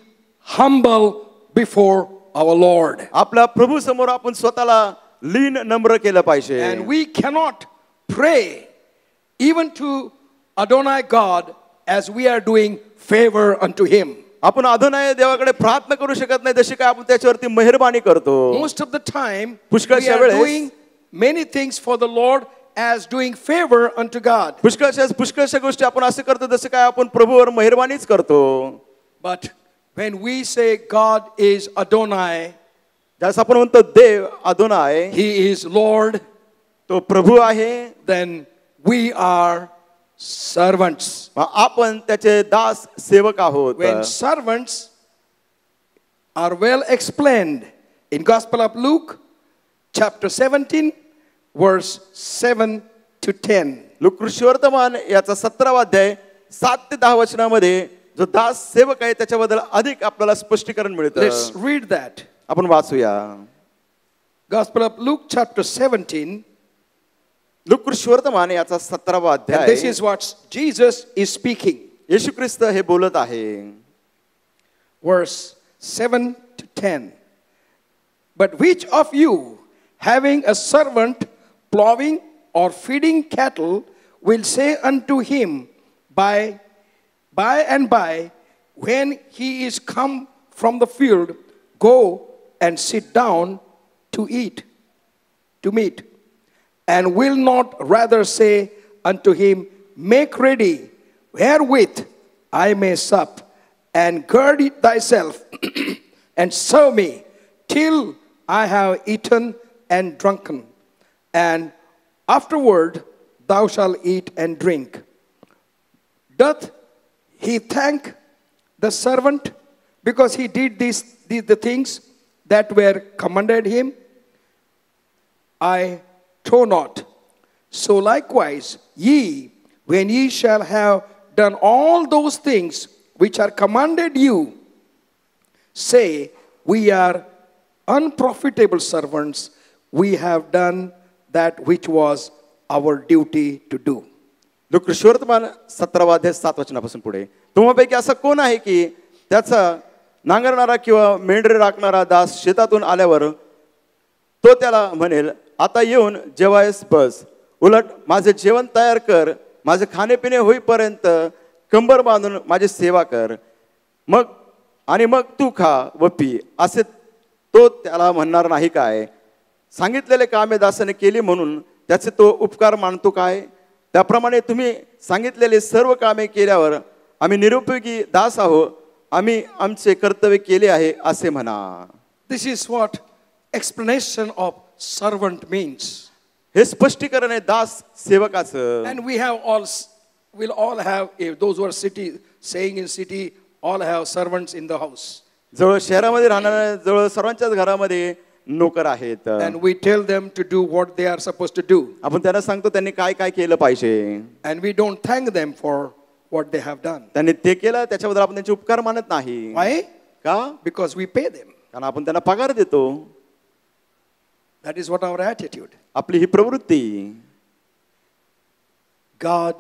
humble before our Lord. आपल्या प्रभू समोर आपण स्वतःला लीन नम्र केलं पाहिजे. And we cannot pray even to Adonai God as we are doing favor unto him. आपण अधोनाय देवाकडे प्रार्थना करू शकत नाही जशी काय आपण त्याच्यावरती मेहरबानी करतो. Most of the time we पुष्कळशा are वेळेस doing many things for the Lord as doing favor unto God. पुष्कळशा गोष्टी आपण असं करतो जसं काय आपण प्रभूवर मेहरबानीच करतो. But when we say God is Adonai, ज्यास आपण म्हणतो देव अधोनाय, he is Lord, तो प्रभू आहे, then we are servants. आपण त्याचे दास सेवक आहोत. When servants are well explained in Gospel of Luke chapter 17 verse 7 to 10. लूकवर्तमान याचा 17वा अध्याय 7 ते 10 वचनामध्ये जो दास सेवक आहे त्याच्याबद्दल अधिक आपल्याला स्पष्टीकरण मिळतं. Let's read that. आपण वाचूया. Gospel of Luke chapter 17. लूकवर्तमान याचा 17वा And अध्याय. this is what Jesus is speaking. येशू ख्रिस्त हे बोलत आहे. Verse 7 to 10. But which of you, having a servant plowing or feeding cattle, will say unto him by and by, when he is come from the field, go and sit down to meat, and will not rather say unto him, make ready wherewith I may sup, and gird thyself and serve me till I have eaten and drunken, and afterward thou shalt eat and drink. Doth he thank the servant because he did the things that were commanded him? I trow not. So likewise ye, when ye shall have done all those things which are commanded you, say, we are unprofitable servants. We have done that which was our duty to do. लोकश्वर्तमान 17 अध्याय 7 वचनापासून पुढे, तुम्हापैकी असा कोण आहे की त्याचा नांगरणारा किंवा मेंढरे राखणारा दास शेतातून आल्यावर तो त्याला म्हणेल, आता येऊन जेवायस बस. उलट माझे जेवण तयार कर, माझे खाणेपिणे होईपर्यंत कंबर बांधून माझी सेवा कर, मग तू खा व पी, असे तो त्याला म्हणणार नाही काय? सांगितलेले कामे दासाने केली म्हणून त्याचे तो उपकार मानतो काय? त्याप्रमाणे तुम्ही सांगितलेले सर्व कामे केल्यावर आम्ही निरुपयोगी दास आहोत, आम्ही आमचे कर्तव्य केले आहे असे म्हणा. This is what explanation of servant means. हे स्पष्टीकरण आहे दास सेवकाचं. And we'll all have, if those who are staying in city, all have servants in the house. जवळ शहरामध्ये राहणाऱ्या जवळ सर्वांच्याच घरामध्ये नोकर आहेत. And we tell them to do what they are supposed to do. आपण त्यांना सांगतो त्यांनी काय काय केलं पाहिजे. And we don't thank them for what they have done. त्यांनी ते केलं त्याच्याबद्दल आपण त्यांचे उपकार मानत नाही. Why? का? Because we pay them. कारण आपण त्यांना पगार देतो. That is what our attitude. आपली ही प्रवृत्ती. God,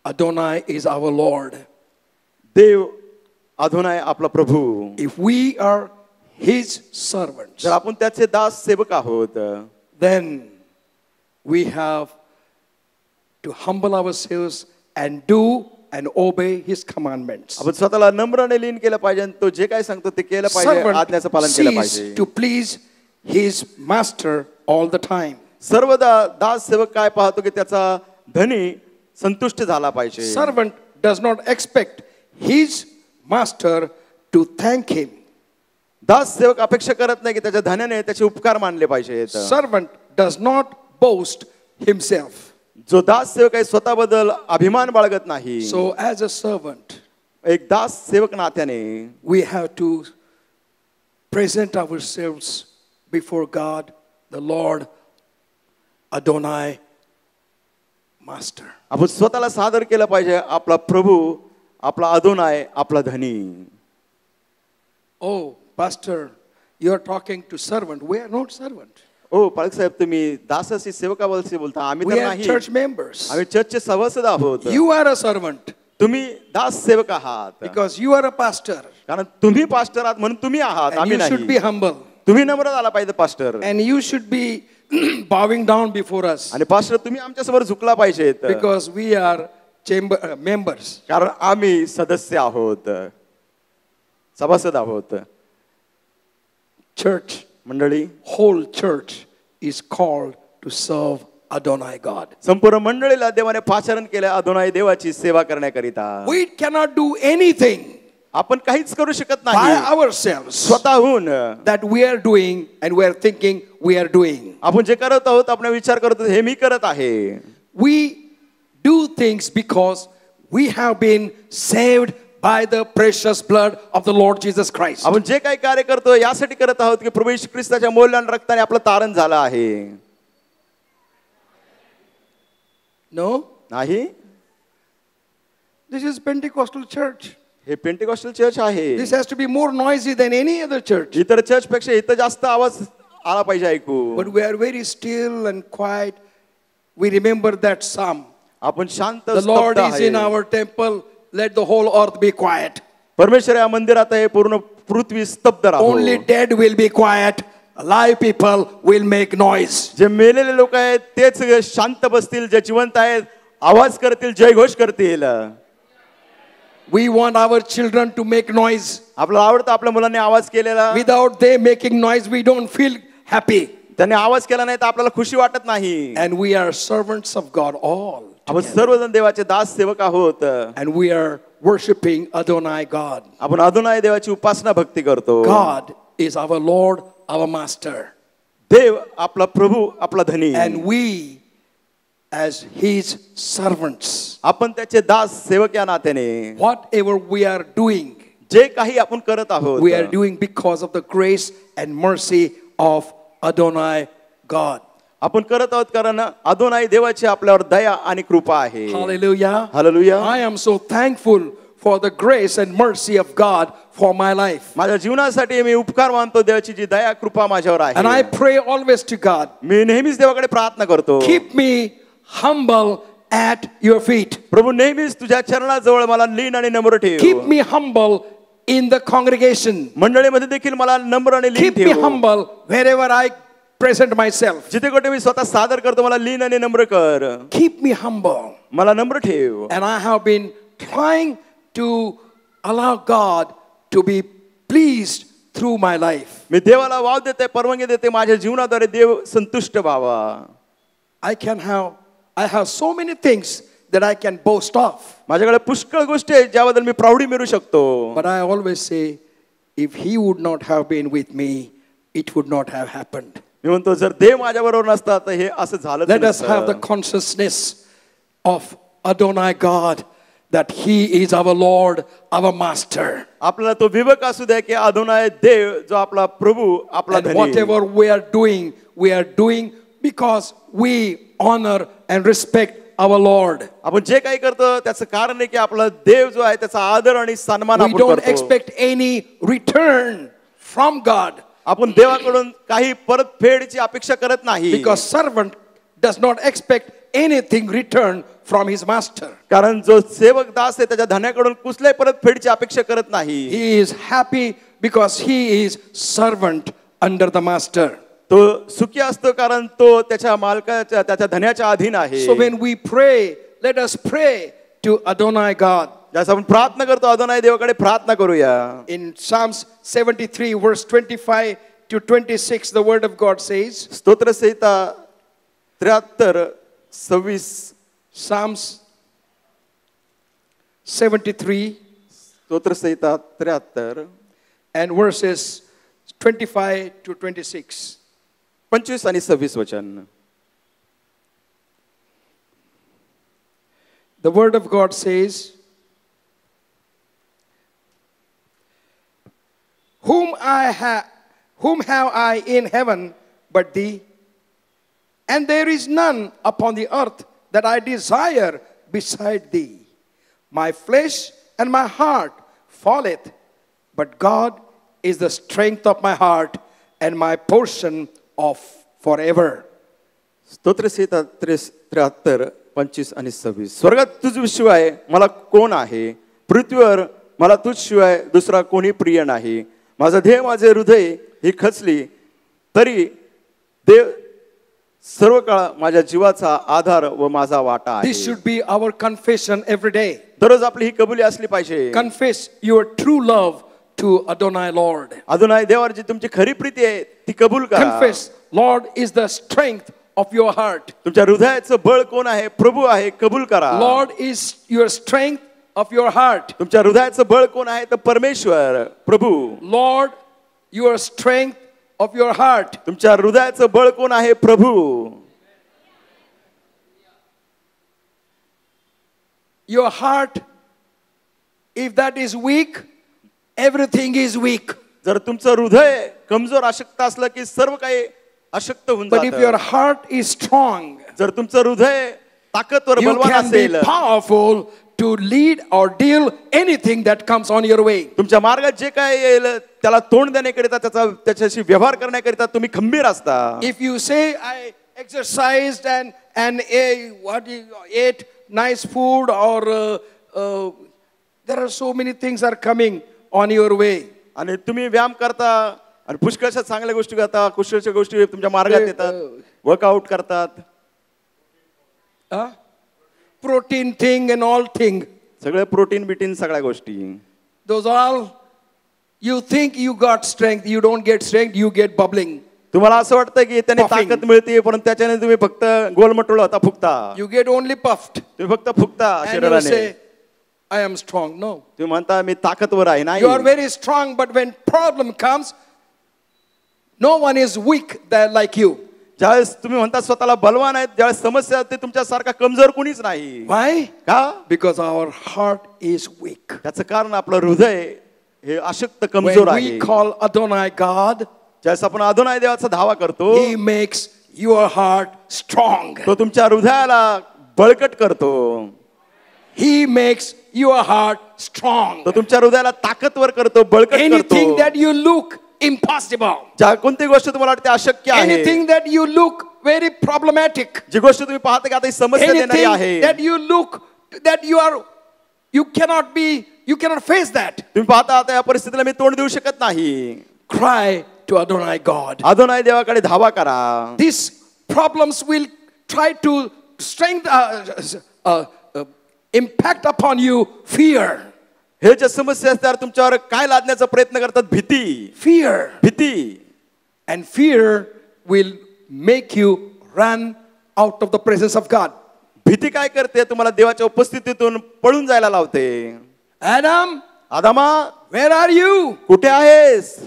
Adonai is our Lord. देव अदोनाय आपला प्रभू. If we are His servants, जर आपण त्याचे दास सेवक आहोत, then we have to humble ourselves and do and obey His commandments. आपण स्वतःला नम्राने लीन केलं पाहिजे, तो जे काय सांगतो ते केलं पाहिजे, आज्ञाचं पालन केलं Servant पाहिजे. seeks to please his master all the time. सर्वदा दास सेवक काय पाहतो की त्याचा धनी संतुष्ट झाला पाहिजे. Servant does not expect his master to thank him. दास सेवक अपेक्षा करत नाही की त्याच्या धन्याने त्याचे उपकार मानले पाहिजेत. Servant does not boast himself. जो दास सेवक आहे स्वतःबद्दल अभिमान बाळगत नाही. So as a servant, एक दास सेवक नात्याने we have to present ourselves before God, the Lord, Adonai, Master. आपण स्वतःला सादर केलं पाहिजे, आपला प्रभू, आपला अदोनाय, आपला धनी. Oh, Pastor, you are talking to servant. We are not servant. ओ पालक साहेब, तुम्ही दासाशी सेवकाबद्दल बोलता, आम्ही We तर are नाही. church members. आम्ही चर्चचे सभासद आहोत. You are a servant तुम्ही दास सेवक आहात because you are a pastor. कारण तुम्ही पास्टर आहात म्हणून तुम्ही आहात, And आम्ही you should be नाही. humble. तुम्ही नम्र झाला पाहिजे pastor. And you should be bowing down before us आणि पास्टर तुम्ही आमच्या समोर झुकला पाहिजेत because we are members. कारण आम्ही सदस्य आहोत, सभासद आहोत. Church, मंडळी, whole church is called to serve Adonai God. संपूर्ण मंडळीला देवाने पाचारण केले अदोनाय देवाची सेवा करण्याकरिता. We cannot do anything आपण काहीच करू शकत by नाही ourselves स्वतःहून. that we are doing and we are thinking we are doing. आपण जे करत आहोत, आपण विचार करतो हे मी करत आहे. We do things because we have been saved by the precious blood of the Lord Jesus Christ. आपण जे काही कार्य करतो यासाठी करत आहोत की प्रभू येशू ख्रिस्ताच्या मौल्यवान रक्ताने आपलं तारण झालं आहे. No? नाही, This is Pentecostal church. हे पेंटिकॉस्टल चर्च आहे. This has to be more noisy than any other church. इतर चर्च पेक्षा इथं जास्त आवाज आला पाहिजे ऐकू. But we are very still and quiet. We remember that psalm. आपण शांत The Lord स्तब्ध is in आहे. our temple. Let the whole earth be quiet. परमेश्वर या मंदिरात आहे, पूर्ण पृथ्वी स्तब्ध राहो. Only dead will be quiet. Alive people will make noise. जे मेलेले लोक आहेत तेच शांत बसतील, जे जिवंत आहेत आवाज करतील, जयघोष करतील. We want our children to make noise. आपल्याला आवडतं आपल्या मुलांनी आवाज केलेला. Without them making noise, we don't feel happy. त्यांनी आवाज केला नाही तर आपल्याला खुशी वाटत नाही. And we are servants of God all. आपण सर्वजण देवाचे दास सेवक आहोत. And we are worshiping Adonai God. आपण अदोनाय देवाची उपासना भक्ती करतो. God is our Lord, our Master. देव आपला प्रभू, आपला धनी. And we, as His servants, आपण त्याचे दास सेवक या नात्याने whatever we are doing, जे काही आपण करत आहोत we are doing because of the grace and mercy of Adonai God. आपण करत आहोत कारण अदोनाय देवाची आपल्यावर दया आणि कृपा आहे. Hallelujah. Hallelujah. I am so thankful for the grace and mercy of God for my life. माझ्या जीवनासाठी मी उपकार मानतो देवाची जी दया कृपा माझ्यावर And I आहे. pray always to God, मी नेहमीच देवाकडे प्रार्थना करतो. keep me humble at your feet. प्रभू नेहमीच तुझ्या चरणाजवळ मला लीन आणि नम्र ठेव. Keep me humble in the congregation. मंडळीमध्ये देखील मला नम्र आणि लीन Keep me ठेव. humble wherever I present myself. जिथे कुठे मी स्वतः सादर करतो मला लीन आणि नम्र कर. Keep me humble. मला नम्र ठेव. And I have been trying to allow God to be pleased through my life. मी देवाला वाव देते, परवानगी देते माझ्या जीवनाद्वारे देव संतुष्ट व्हावा. I have so many things that I can boast of. माझ्याकडे पुष्कळ गोष्टी आहेत ज्याबद्दल मी प्राउडी मिळू शकतो. But I always say, if he would not have been with me, it would not have happened. मी म्हणतो जर देव माझ्याबरोबर नसता तर हे असं झालं Let us have the consciousness of Adonai God, that he is our Lord, our master. आपल्याला तो विवेक असू द्या की अदोनाय देव जो आपला प्रभू आपला And धनी. whatever we are doing because we honor and respect our Lord. आपण जे काही करतो त्याचं कारण आहे की आपला देव जो आहे त्याचा आदर आणि सन्मान We आपण don't करतो. expect any return from God, आपण देवाकडून काही परतफेडची अपेक्षा करत नाही. because servant does not expect anything return from his master. कारण जो सेवक दास आहे त्याच्या धन्याकडून कुठल्याही परतफेडची अपेक्षा करत नाही. He is happy because he is servant under the master. तो सुखी असतो कारण तो त्याच्या मालकाच्या त्याच्या धन्याच्या अधीन आहे. So when we pray, let us pray to Adonai God. जसं आपण प्रार्थना करतो अदोनाय देवाकडे प्रार्थना करूया. In Psalms 73 verse 25 to 26, the word of God says, स्तोत्रसंहिता 73:26. Psalms 73 स्तोत्रसंहिता 73 and verses 25 to 26. 25 आणि 26 वचन. The word of God says, Whom have I in heaven but thee? And there is none upon the earth that I desire beside thee. My flesh and my heart falleth, but God is the strength of my heart and my portion of forever. स्तोत्रसंहिता 73 25 आणि 26. स्वर्गात तुझशिवाय मला कोण आहे? पृथ्वीवर मला तुझशिवाय दुसरा कोणी प्रिय नाही. माझा ध्येय माझे हृदय ही खचली तरी देव सर्व काळ माझ्या जीवाचा आधार व माझा वाटा आहे. This should be our confession every day. दररोज आपली ही कबुली असली पाहिजे. Confess your true love to Adonai Lord. अदोनाय देवावर जी तुमची खरी प्रीती आहे ती कबूल करा. Confess, Lord is the strength of your heart. तुमच्या हृदयाचं बळ कोण आहे? प्रभू आहे. कबूल करा. Lord is your strength of your heart. तुमच्या हृदयाचं बळ कोण आहे? तर परमेश्वर प्रभू. Lord, your strength of your heart. तुमच्या हृदयाचं बळ कोण आहे? प्रभू. Your heart, if that is weak, everything is weak. जर तुमचं हृदय कमजोर अशक्त असलं की सर्व काही अशक्त होऊन But if your जातं. heart is strong, जर तुमचं हृदय ताकदवर you बलवान can be असेल, powerful to lead or deal anything that comes on your way. तुमच्या मार्गात जे काय येईल त्याला तोंड देण्याकरिता त्याच्याशी व्यवहार करण्याकरिता तुम्ही खंबीर असता. If you say, I exercised and ate nice food, or there are so many things are coming on your way. आणि तुम्ही व्यायाम करता आणि पुष्कळशा चांगल्या गोष्टी करता, कुशलच्या गोष्टी तुमच्या मार्गात येतात, वर्कआउट करतात, Protein thing and all thing. सगळे प्रोटीन बिटीन सगळ्या गोष्टी. Those all, you think you got strength, you don't get strength, you get bubbling. तुम्हाला असं वाटतं की त्याने Puffing. ताकद मिळते परंतु त्याच्याने तुम्ही फक्त गोलमटोळ होता फुगता. You get only puffed. तुम्ही फक्त फुगता And you शरीराने. say, I am strong. No. तुम्ही म्हणता मी ताकदवर आहे. नाही, You are very strong, but when problem comes, no one is weak there like you. ज्यावेळेस तुम्ही म्हणता स्वतःला बलवान आहेत, ज्यावेळेस समस्या येते तुमच्यासारखा कमजोर कुणीच नाही. Why? का? Because our heart is weak. त्याचं कारण आपलं हृदय हे अशक्त When कमजोर we आहे. call Adonai God, ज्यावेळेस आपण अदोनाय देवाचा धावा करतो He makes your heart strong. तो तुमच्या हृदयाला बळकट करतो. He makes your heart strong. तो तुमच्या हृदयाला ताकदवर करतो, बळकट Anything करतो. that you look impossible, ज्या कोणती गोष्ट तुम्हाला वाटते अशक्य आहे, anything that you look very problematic, जी गोष्ट तुम्ही पाहता की आता ही समस्या देणारी आहे, anything that you look that you cannot face that. तुम्ही पाहता आता या परिस्थितीला मी तोंड देऊ शकत नाही, Cry to Adonai God. अदोनाई देवाकडे धावा करा. These problems will try to impact upon you fear. हे जे समस्या असतात तुमच्यावर काय लादण्याचा प्रयत्न करतात? भीती. Fear. भीती. And fear will make you run out of the presence of God. भीती काय करते? तुम्हाला देवाच्या उपस्थितीतून पळून जायला लावते. Adam, आदामा, where are you? कुठे आहेस?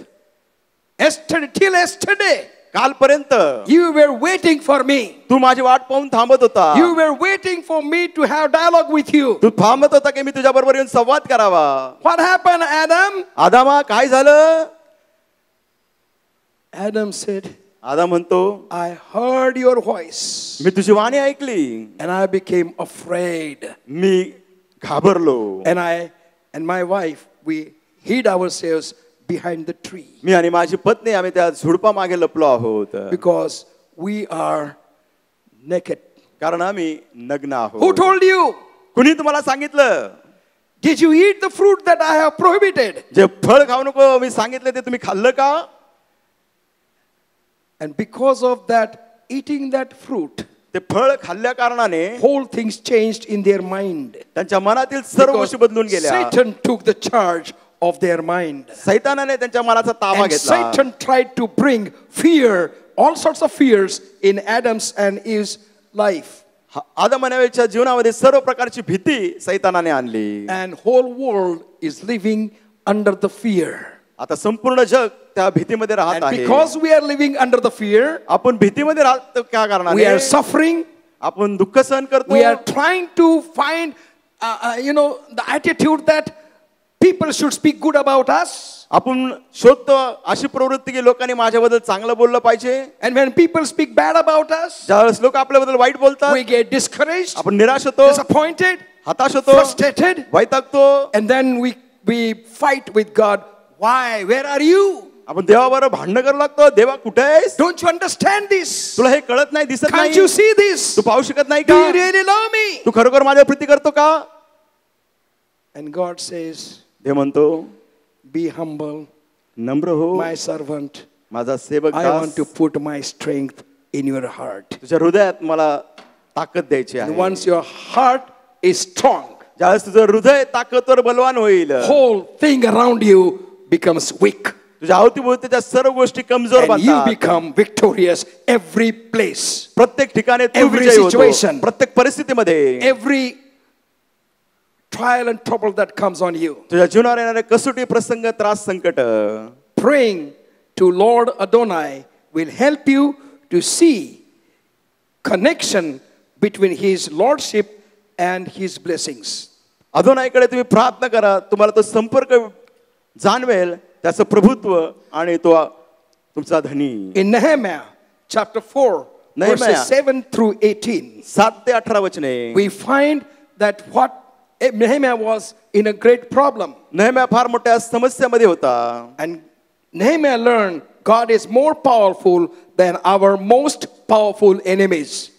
Till yesterday, कालपर्यंत you were waiting for me. तू माझी वाट पाहून थांबत होता. You were waiting for me to have dialogue with you. तू थांबत होता की मी तुझ्या बरोबर येऊन संवाद करावा. What happened, Adam? आदामा, काय झालं? Adam said, आदाम म्हणतो, I heard your voice मी तुझी वाणी ऐकली, and I became afraid. मी घाबरलो, And I and my wife, we hid ourselves behind the tree मी आणि माझी पत्नी आम्ही त्या झुडपा मागे लपलो आहोत, because we are naked. कारण आम्ही नग्न Who आहोत. told you? कुणी तुम्हाला सांगितलं? Did you eat the fruit that I have prohibited? जे फळ खाऊ नको मी सांगितले ते तुम्ही खाल्लं का? And because of that, eating that fruit, ते फळ खाल्ल्या कारणाने whole things changed in their mind. त्यांच्या मनातील सर्व Because गोष्टी बदलून गेल्या. Satan took the charge of their mind. सैतानाने त्यांच्या मनाचा ताबा And घेतला. Satan tried to bring fear, all sorts of fears in Adam's and Eve's life. आदम आणि हव्वाच्या जीवनामध्ये सर्व प्रकारची भीती सैतानाने आणली. And whole world is living under the fear. आता संपूर्ण जग त्या भीतीमध्ये राहत And आहे. because we are living under the fear, आपण भीतीमध्ये राहतो त्या we कारणाने are suffering. आपण दुःख सहन करतो. We are trying to find, the attitude that people should speak good about us. आपण शोधतो अशी प्रवृत्ती की लोकांनी माझ्याबद्दल चांगलं बोललं पाहिजे. And when people speak bad about us, ज्यावेळेस लोक आपल्याबद्दल वाईट बोलतात we get discouraged, आपण निराश होतो, disappointed, हताश होतो, frustrated, वैतागतो. and then we fight with God. Why? Where are you? आपण देवाबरोबर भांडण करू लागतो. देवा कुठे आहेस? Don't you understand this? तुला हे कळत नाही, दिसत Can't नाही, you see this? तू पाहू शकत नाही Do का? you really love me? तू खरोखर माझ्या प्रीती करतो का? And God says, देव म्हणतो, be humble, नम्र हो, my servant. माझा सेवक I want to Das. put my strength in your heart. तुझ्या हृदयात मला ताकद द्यायची And आहे. once your heart is strong, ज्यावेळेस तुझं हृदय ताकदवर बलवान होईल, whole thing around you becomes weak. तुझ्या अवतीभोवतीच्या सर्व गोष्टी कमजोर And you बनतात. become victorious every place, प्रत्येक ठिकाणी तू Every विजयी होतो. situation. प्रत्येक परिस्थितीमध्ये every trial and trouble that comes on you. तुझ्या जीवनावर येणारे कसोटी प्रसंग, त्रास, संकट, Praying to Lord Adonai will help you to see connection between His Lordship and His blessings. अदोनाईकडे तुम्ही प्रार्थना करा, तुम्हाला तो संपर्क जाणवेल, त्याचं प्रभुत्व आणि तो तुमचा धनी. In Nehemiah chapter 4, Nehemiah. verses 7 through 18, 7 ते 18 वचने. we find that Nehemiah was in a great problem. नेहम्या फार मोठ्या समस्यामध्ये होता. And Nehemiah learned God is more powerful than our most powerful enemies.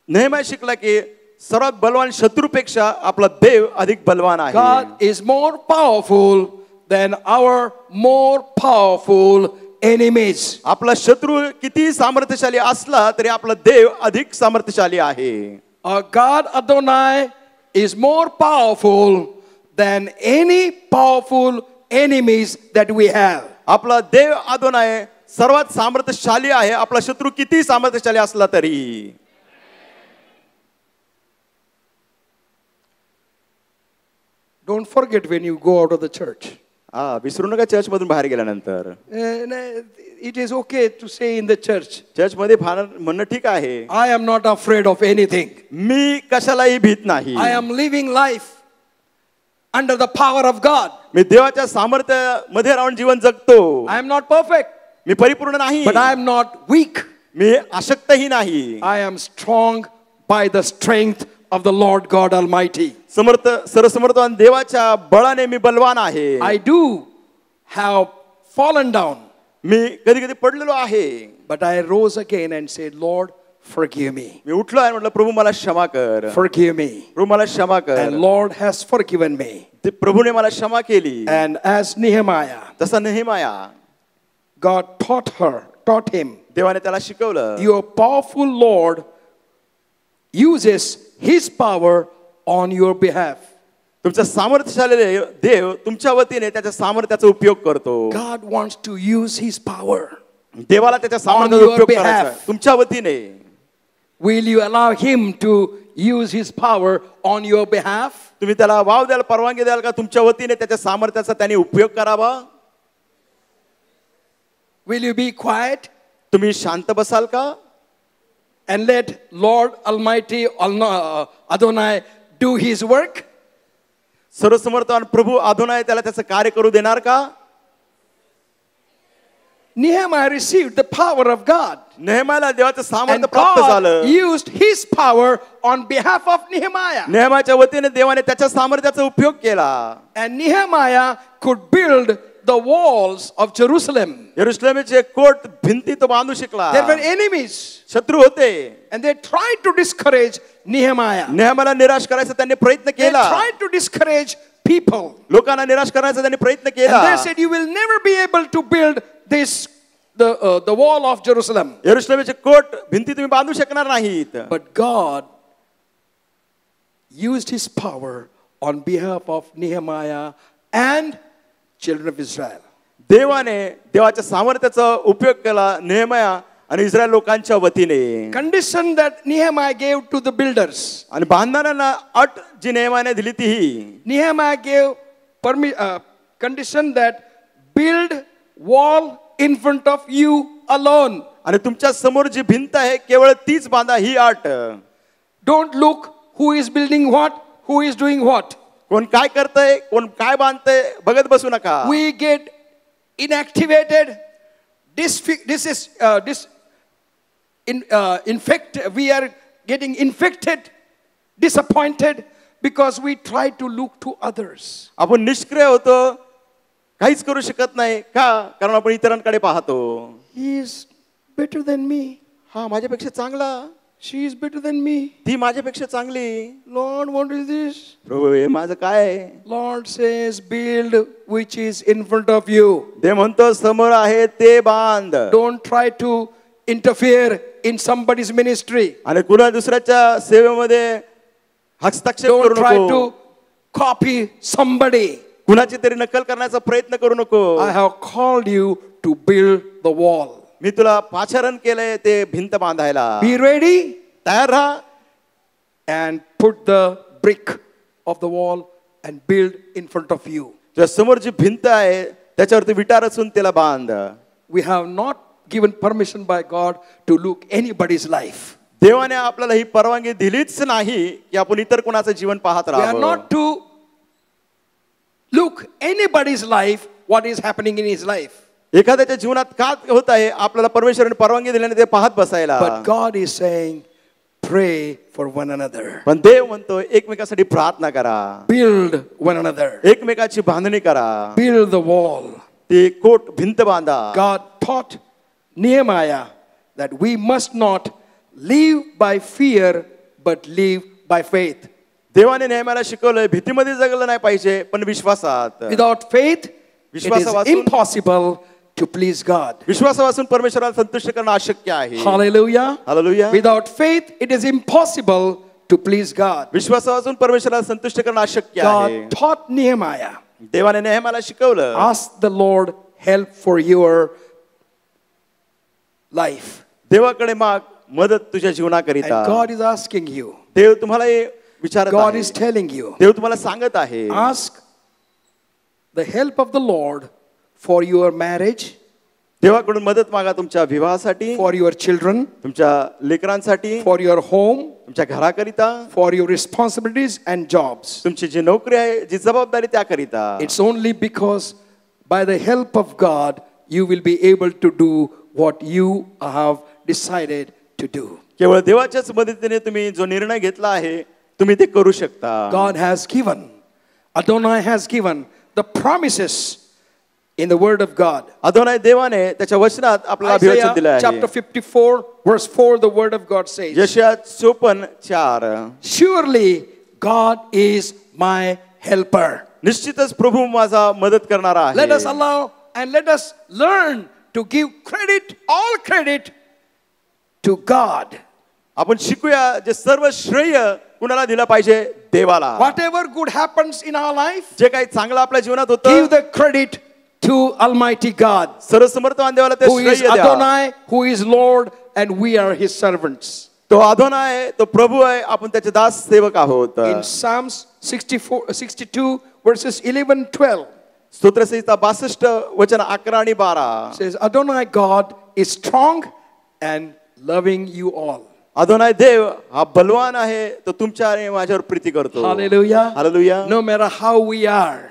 नेहम्या शिकला की सर्वात बलवान शत्रूपेक्षा आपला देव अधिक बलवान आहे. God is more powerful than our more powerful enemies. आपला शत्रू किती सामर्थ्यशाली असला तरी आपला देव अधिक सामर्थ्यशाली आहे. Our God Adonai is more powerful than any powerful enemies that we have. आपला देव अदोनाय सर्वात सामर्थ्यशाली आहे. आपला शत्रू किती सामर्थ्यशाली असला तरी. Don't forget when you go out of the church. विसरू नका चर्च मधून बाहेर गेल्यानंतर. It is okay to say in the church, church मध्ये म्हणणं ठीक आहे, I am not afraid of anything. मी कशालाही भीत नाही. I am living life under the power of God. मी देवाच्या सामर्थ्यामध्ये राहून जीवन जगतो. I am not perfect, मी परिपूर्ण नाही, but I am not weak. मी अशक्तही नाही. I am strong by the strength of the Lord God Almighty. समर्थ सर्वसमर्थवान देवाच्या बळाने मी बलवान आहे. I do have fallen down, मी कधी कधी पडलेलो आहे, but I rose again and said, Lord, forgive me. मी उठलो आहे म्हटलं प्रभू मला क्षमा कर, Forgive me. प्रभू मला क्षमा कर. And Lord has forgiven me. ते प्रभूने मला क्षमा केली. And as Nehemiah, तसा नेहमाया God taught him, देवाने त्याला शिकवलं, your powerful Lord uses his power on your behalf. तुमचा सामर्थ्यशाली देव तुमच्या वतीने त्याच्या सामर्थ्याचा उपयोग करतो. God wants to use his power. देवाला त्याच्या सामर्थ्याचा your उपयोग behalf. करायचा आहे, तुमच्या वतीने. Will you allow him to use his power on your behalf? तुम्ही त्याला वाव द्याल, परवानगी द्याल का तुमच्या वतीने त्याच्या सामर्थ्याचा त्याने उपयोग करावा? Will you be quiet तुम्ही शांत बसाल का? and let Lord Almighty Adonai do his work? सर्वसमर्थवान प्रभू अदोनाय त्याला त्याचं कार्य करू देणार का? Nehemiah received the power of God. नेहमायाला देवाचं सामर्थ्य And प्राप्त God झालं. used his power on behalf of Nehemiah. नेहमायाच्या वतीने देवाने त्याच्या सामर्थ्याचा उपयोग केला. And Nehemiah could build the walls of Jerusalem. यरुशलेमचे कोट भिंती तो बांधू शिकला. There were enemies, शत्रू होते, and they tried to discourage Nehemiah. नेहमायाला निराश करायचा त्यांनी प्रयत्न They केला. tried to discourage people. लोकांना निराश करण्याचा त्यांनी प्रयत्न And केला. they said, you will never be able to build the wall of Jerusalem. यरुशलेमचे कोट भिंती तुम्ही बांधू शकणार नाहीत. But God used his power on behalf of Nehemiah and children of Israel. देवाने देवाच्या सामर्थ्याचा उपयोग केला नेहमाया आणि इस्रायल लोकांच्या वतीने. Condition that Nehemiah gave to the builders. आणि बांधणाऱ्यांना अट जी नेहमायाने दिली ती ही, Nehemiah gave condition that build wall in front of you alone. आणि तुमच्या समोर जी भिंत आहे केवळ तीच बांधा ही अट. Don't look who is building what, who is doing what. कोण काय करतंय, कोण काय बांधतंय बघत बसू नका. We get inactivated. We are getting infected, disappointed because we try to look to others. आपण निष्क्रिय होतो, काहीच करू शकत नाही का? कारण आपण इतरांकडे पाहतो. He is better than me. हा माझ्यापेक्षा चांगला, She is better than me. ती माझ्यापेक्षा चांगली. Lord, what is this? प्रभू हे माझं काय आहे? Lord says, build which is in front of you. ते म्हणतो समोर आहे ते बांध. Don't try to interfere in somebody's ministry. आणि कुणा दुसऱ्याच्या सेवेमध्ये हस्तक्षेप Don't करू try नको. to copy somebody. कुणाची तरी नकल करण्याचा प्रयत्न करू नको. I have called you to build the wall. मी तुला पाचारण केलंय ते भिंत बांधायला. Be ready तयार राहा and put the brick of the wall and build in front of you. तुझ्या समोर जी भिंत आहे त्याच्यावरती विटा रचून त्याला बांध. We have not given permission by God to look anybody's life. देवाने आपल्याला ही परवानगी दिलीच नाही की आपण इतर कोणाचं जीवन पाहत We are राहावं. not to look anybody's life, what is happening in his life. एखाद्याच्या जीवनात का होत आहे आपल्याला परमेश्वराने परवानगी दिल्याने ते पाहत बसायला. But God is saying, pray for one another. पण देव म्हणतो एकमेकांसाठी प्रार्थना करा, Build one another. एकमेकाची बांधणी करा, Build the wall. ते कोट भिंत बांधा. God taught Nehemiah that we must not live by fear but live by faith. देवाने नेहमीला शिकवलंय भीतीमध्ये जगलं नाही पाहिजे पण विश्वासात. Without faith, it is विश्वासावाचून- impossible to please God. विश्वासापासून परमेश्वराला संतुष्ट करणं अशक्य आहे. Hallelujah. Hallelujah. Without faith, it is impossible to please God. विश्वासापासून परमेश्वराला संतुष्ट करणं अशक्य आहे. God taught Nehemiah, देवाने नेहमीला शिकवलं ask the Lord help for your life. देवाकडे माग मदत तुझ्या जीवनाकरिता. And God is asking you. देव तुम्हाला हे विचारत God आहे. is telling you. देव तुम्हाला सांगत आहे. Ask the help of the Lord for your marriage, देवाकडून मदत मागा तुमच्या विवाहासाठी, for your children, तुमच्या लेकरांसाठी, for your home, तुमच्या घराकरिता, for your responsibilities and jobs. तुमची जी नोकरी आहे जी जबाबदारी त्याकरिता. It's only because by the help of God you will be able to do what you have decided to do. केवळ देवाच्याच मदतीने तुम्ही जो निर्णय घेतला आहे तुम्ही ते करू शकता. God has given, Adonai has given the promises in the word of God. अदोनाय देवाने त्याच्या वचनात आपल्याला अभिवचन दिलं Isaiah chapter आहे. 54 verse 4, the word of God says, यशया 54:4 surely God is my helper. निश्चितच प्रभू माझा मदत करणारा Let us आहे. allow and let us learn to give credit, all credit to God. आपण शिकूया जे सर्व श्रेय कुणाला दिलं पाहिजे, देवाला. Whatever good happens in our life, जे काही चांगलं आपल्या जीवनात give होतं, the credit to Almighty God, सर्वसमर्थवान देवाला ते who is श्रेय द्या. Adonai, who is Lord, and we are His servants. तो अदोनाय आहे, तो प्रभू आहे, आपण त्याचे दास सेवक आहोत. In Psalms 62 verses 11-12 स्तोत्रसंहिता 62 वचन 11 आणि 12 says, Adonai God is strong and loving you all. अदोनाय देव हा बलवान आहे, तो तुमच्या आणि माझ्यावर प्रीती करतो. Hallelujah. Hallelujah. No matter how we are,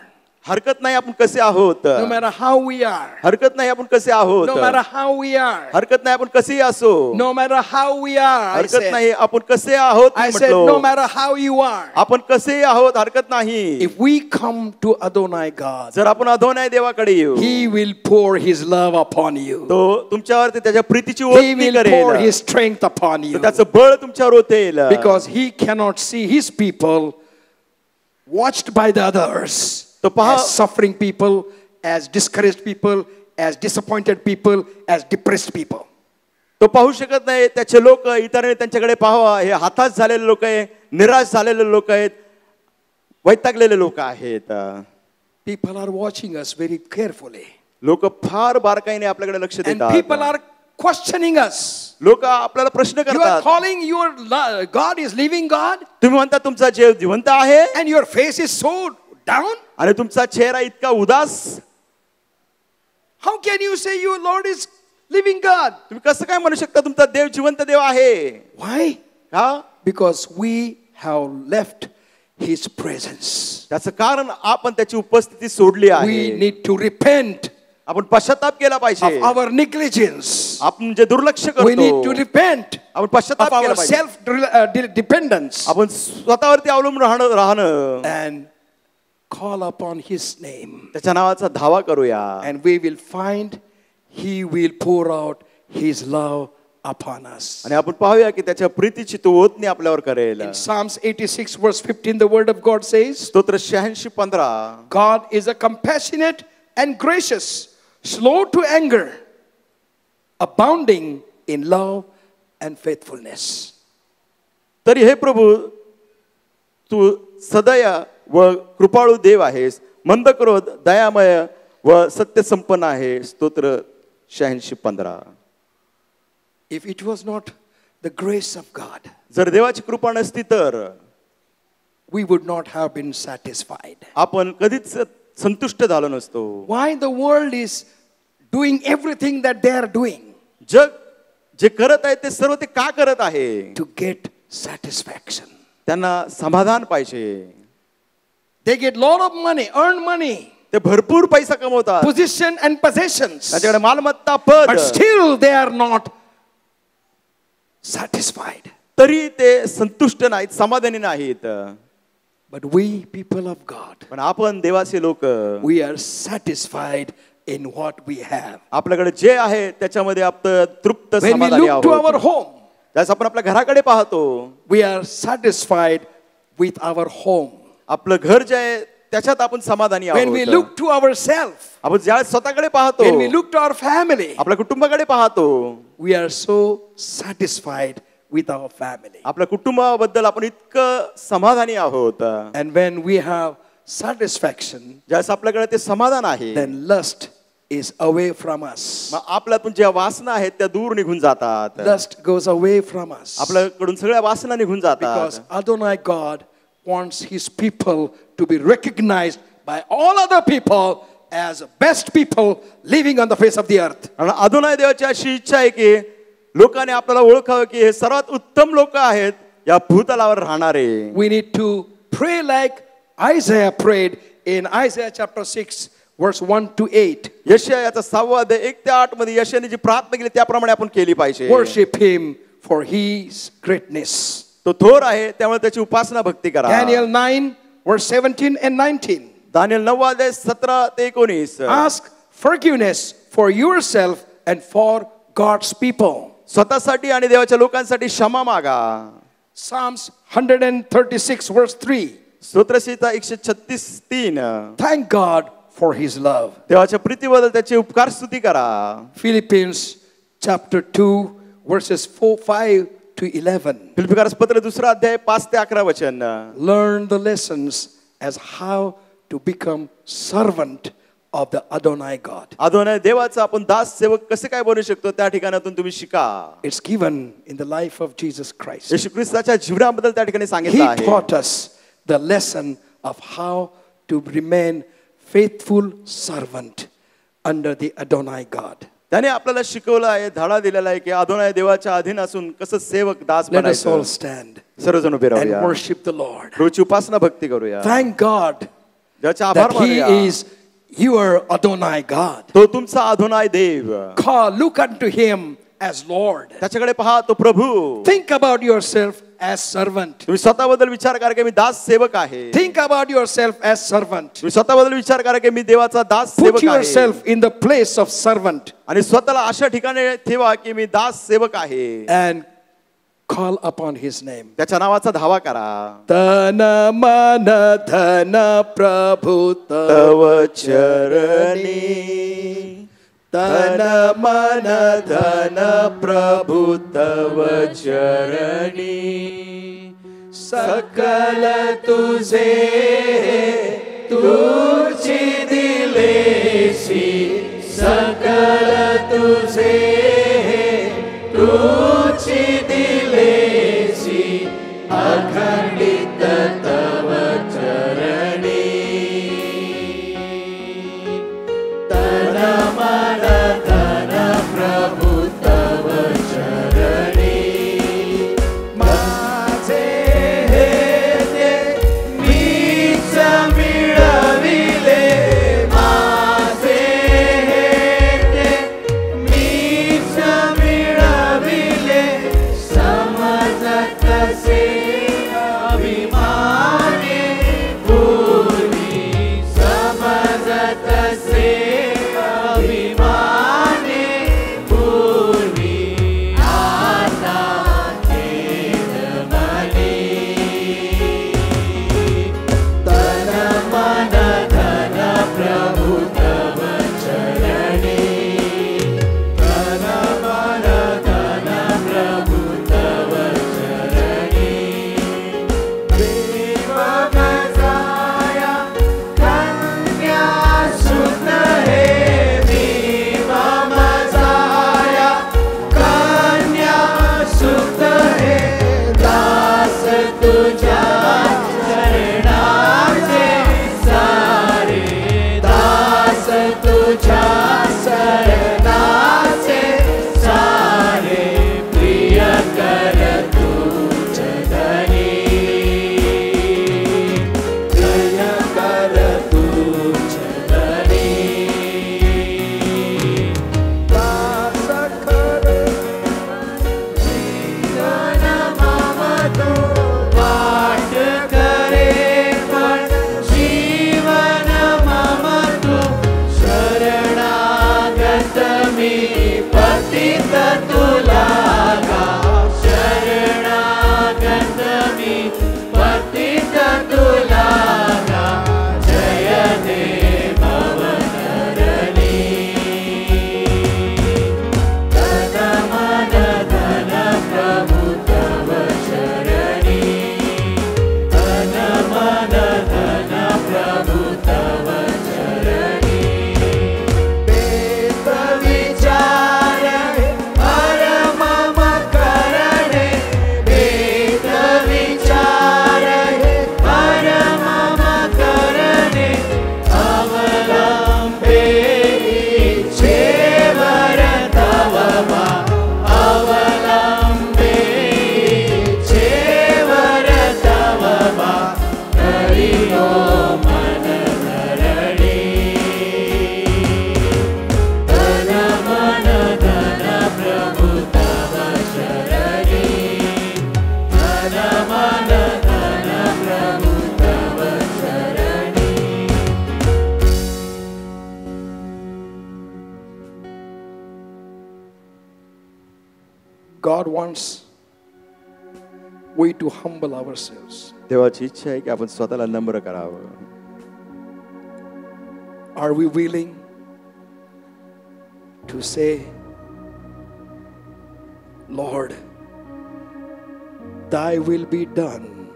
हरकत नाही आपण कसे आहोत, no matter how we are, हरकत नाही आपण कसे आहोत, no matter how we are, हरकत नाही आपण कसेही असो, no matter how we are, I हरकत said, नाही आपण कसे आहोत. I मी said, no म्हटलो matter how you are, आपण कसेही आहोत, हरकत नाही. if we come to Adonai God, जर आपण अदोनाय देवाकडे येऊ, He will pour His love upon you. तो तुमच्यावरती त्याच्या प्रीतीची He ओतणी will pour करेल, His strength upon you. त्याचं बळ तुमच्यावर ओतेल. Because He cannot see His people watched by the others तो पहा, as suffering people, as discouraged people, as disappointed people, as depressed people. तो पाहू शकत नाही त्याचे लोक इतरांनी त्यांच्याकडे पाहावा, हे हताश झालेले लोक आहे, निराश झालेले लोक आहेत, वैतागलेले लोक आहेत. People are watching us very carefully. लोक फार बारकाईने आपल्याकडे लक्ष And people देतात. are questioning us. लोक आपल्याला प्रश्न You are करतात, calling your God is living God, तुम्ही म्हणता तुमचा जीव जिवंत आहे and your face is so down. आणि तुमचा चेहरा इतका उदास. How can you say your Lord is living God? तुम्ही कसं काय म्हणू शकता तुमचा देव जिवंत देव आहे? Why? का? Because we have left His presence. त्याचं कारण आपण त्याची उपस्थिती सोडली We आहे. need to repent आपण पश्चाताप केला of पाहिजे. our negligence. आपण जे दुर्लक्ष We need to करतो, repent आपण of पश्चाताप केला our पाहिजे. self-dependence आपण स्वतःवरती अवलंबून राहणं, and call upon His name. त्याच्या नावाचा धावा करूया. And we will find He will pour out His love upon us. आणि आपण पाहूया की त्याच्या प्रीतीची तो ओतणी आपल्यावर करेल. In Psalms 86 verse 15, the word of God says, स्तोत्र 86:15 God is a compassionate and gracious, slow to anger, abounding in love and faithfulness. तरी हे प्रभू तू सदय व कृपाळू देव आहेस, मंद क्रोध, दयामय व सत्य संपन्न आहे. स्तोत्र 86:15 If it was not the grace of God, जर देवाची कृपा नसती तर we would not have been satisfied. आपण कधीच संतुष्ट झालो नसतो. Why the world is doing everything that they are doing? जग जे करत आहे ते सर्व ते का करत आहे? To get satisfaction. त्यांना समाधान पाहिजे. They get lot of money, earn money, ते भरपूर पैसा कमवतात, position and possessions, त्यांच्याकडे मालमत्ता, पद, but still they are not satisfied. तरी ते संतुष्ट नाहीत, समाधानी नाहीत. But we people of God, पण आपण देवाचे लोक, we are satisfied in what we have. आपल्याकडे जे आहे त्याच्यामध्ये आपण तृप्त When we समाधानी look to our आहोत. home, त्यास आपण आपल्या घराकडे पाहतो, we are satisfied with our home. आपलं घर जे आहे त्याच्यात आपण समाधानी When we आहोत. look to ourselves, आपण ज्या स्वतःकडे पाहतो, when we look to our family, आपल्या कुटुंबाकडे पाहतो, we are so satisfied with our family. आपल्या कुटुंबाबद्दल आपण इतकं समाधानी आहोत. And when we have satisfaction, ज्यास आपल्याकडे ते समाधान आहे, then lust is away from us. मग आपल्यातून ज्या वासना आहेत त्या दूर निघून जातात. Lust goes away from us. आपल्याकडून सगळ्या वासना निघून Because जातात. Adonai God wants His people to be recognized by all other people as best people living on the face of the earth. आणि अदोनाय देवाची अशी इच्छा आहे की लोकांनी आपल्याला ओळखावं की हे सर्वात उत्तम लोक आहेत या भूतलावर राहणारे. We need to pray like Isaiah prayed in Isaiah chapter 6 verse 1 to 8. यशया याचा 6 अध्याय 1 ते 8 मध्ये यशाने जी प्रार्थना केली त्याप्रमाणे आपण केली पाहिजे. Worship Him for His greatness. तो थोर आहे त्यामुळे त्याची उपासना भक्ती करा. Daniel 9 verse 17 and 19. दानिएल 9 अध्याय 17 ते 19. Ask forgiveness for yourself and for God's people. स्वतःसाठी आणि देवाच्या लोकांसाठी क्षमा मागा. Psalms 136 verse 3. स्तोत्रसंहिता 136:3. Thank God for his love. देवाच्या प्रीतीबद्दल त्याचे उपकार स्तुती करा. Philippians chapter 2 verses 5 to 11. फिलिप्पिकरास पत्र 2 अध्याय 5 ते 11 वचन. Learn the lessons as how to become servant of the Adonai God. अदोनाय देवाचा आपण दास सेवक कसे काय बनू शकतो त्या ठिकाणातून तुम्ही शिका. It's given in the life of Jesus Christ. येशू ख्रिस्ताच्या जीवनाबद्दल त्या ठिकाणी He सांगितलं आहे. taught us the lesson of how to remain faithful servant under the Adonai God. त्याने आपल्याला शिकवलं आहे, धडा दिलेला आहे की अदोनाय देवाच्या अधीन असून कसं सेवक दास Let us all बनायचं. stand सर्वजण उभे and राहूया. worship the Lord. रोजची उपासना भक्ती करूया. Thank God ज्याचा आभार that He मानूया. is your Adonai God. तो तुमचा अदोनाय देव. Look unto Him as Lord. त्याच्याकडे पहा तो प्रभू. Think about yourself as servant. तुम्ही स्वतःबद्दल विचार करा की मी दास सेवक आहे. Think about yourself as servant. तुम्ही स्वतःबद्दल विचार करा की मी देवाचा दास Put सेवक आहे. yourself in the place of servant आणि स्वतःला अशा ठिकाणी ठेवा की मी दास सेवक आहे. and call upon His name. त्याच्या नावाचा धावा करा. तन मन धन प्रभु तव चरणी तन मन धन प्रभु तव चरणी सकल तुझे तुझी दिलेसी सकल तुझे तुझी दिलेसी अखंडित तव चरणी तन मन धन प्रभु तव चरणी माझे हे मीच मिळविले माझे God wants we to humble ourselves. देवाची इच्छा आहे की आपण स्वतःला नम्र करावं. Are we willing to say, Lord, thy will be done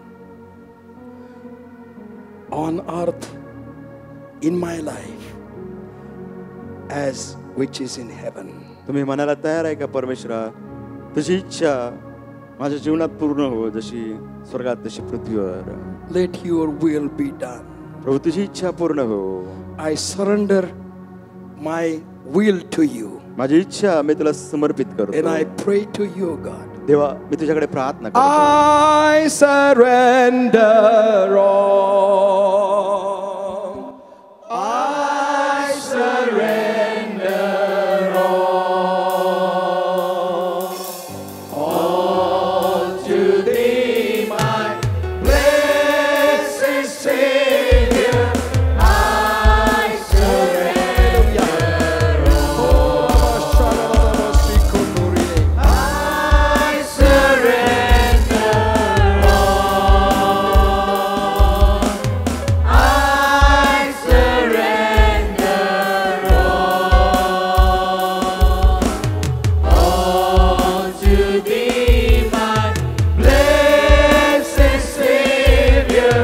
on earth in my life as which is in heaven? तुम्ही म्हणायला तयार आहे का परमेश्वरा, तुझी इच्छा माझ्या जीवनात पूर्ण हो, जशी स्वर्गात तशी पृथ्वीवर. Let your will be done. प्रभू तुझी इच्छा पूर्ण हो. I surrender my will to you. माझी इच्छा मी तुला समर्पित And करतो. I pray to you, God. देवा मी तुझ्याकडे प्रार्थना करतो. I surrender all. I surrender all to thee, my blessed Savior. I surrender all. I surrender all. I surrender all to thee, my blessed Savior.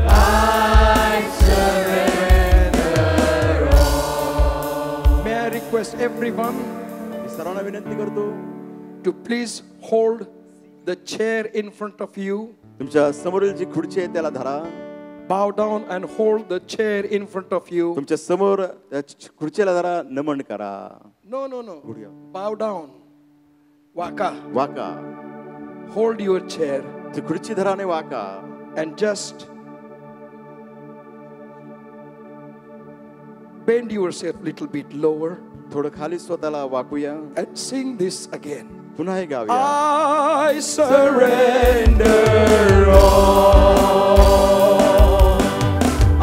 I surrender all. May I request everyone मी सर्वांना विनंती करतो to please hold the chair in front of you. तुमच्या समोरील जी खुर्ची आहे त्याला धरा. Bow down and hold the chair in front of you. तुमच्या समोर त्या खुर्चीला धरा, नमन करा. No. Bow down. Waka. वाका. Hold your chair ती खुर्ची धरा आणि वाका. and just bend yourself a little bit lower थोडं खाली स्वतःला वाकूया. and sing this again. पुन्हा हे गाऊया. I surrender all. I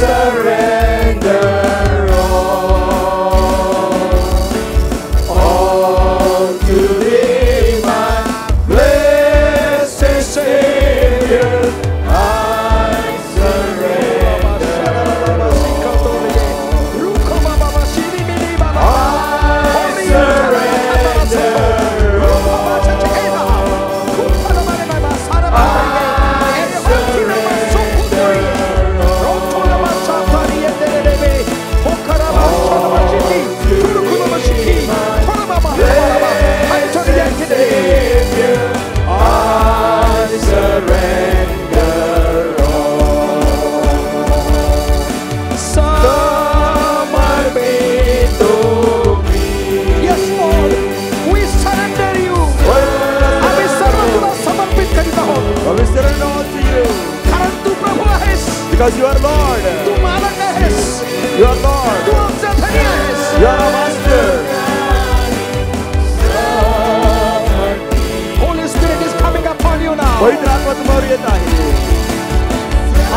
surrender all to thee, my blessed Savior. I because you are Lord. तू मालक आहेस. You are Lord. तू आमचा धनी आहेस. You are our Master. Holy Spirit is coming upon you now. पवित्र आत्मा तुम्हावर येत आहे. I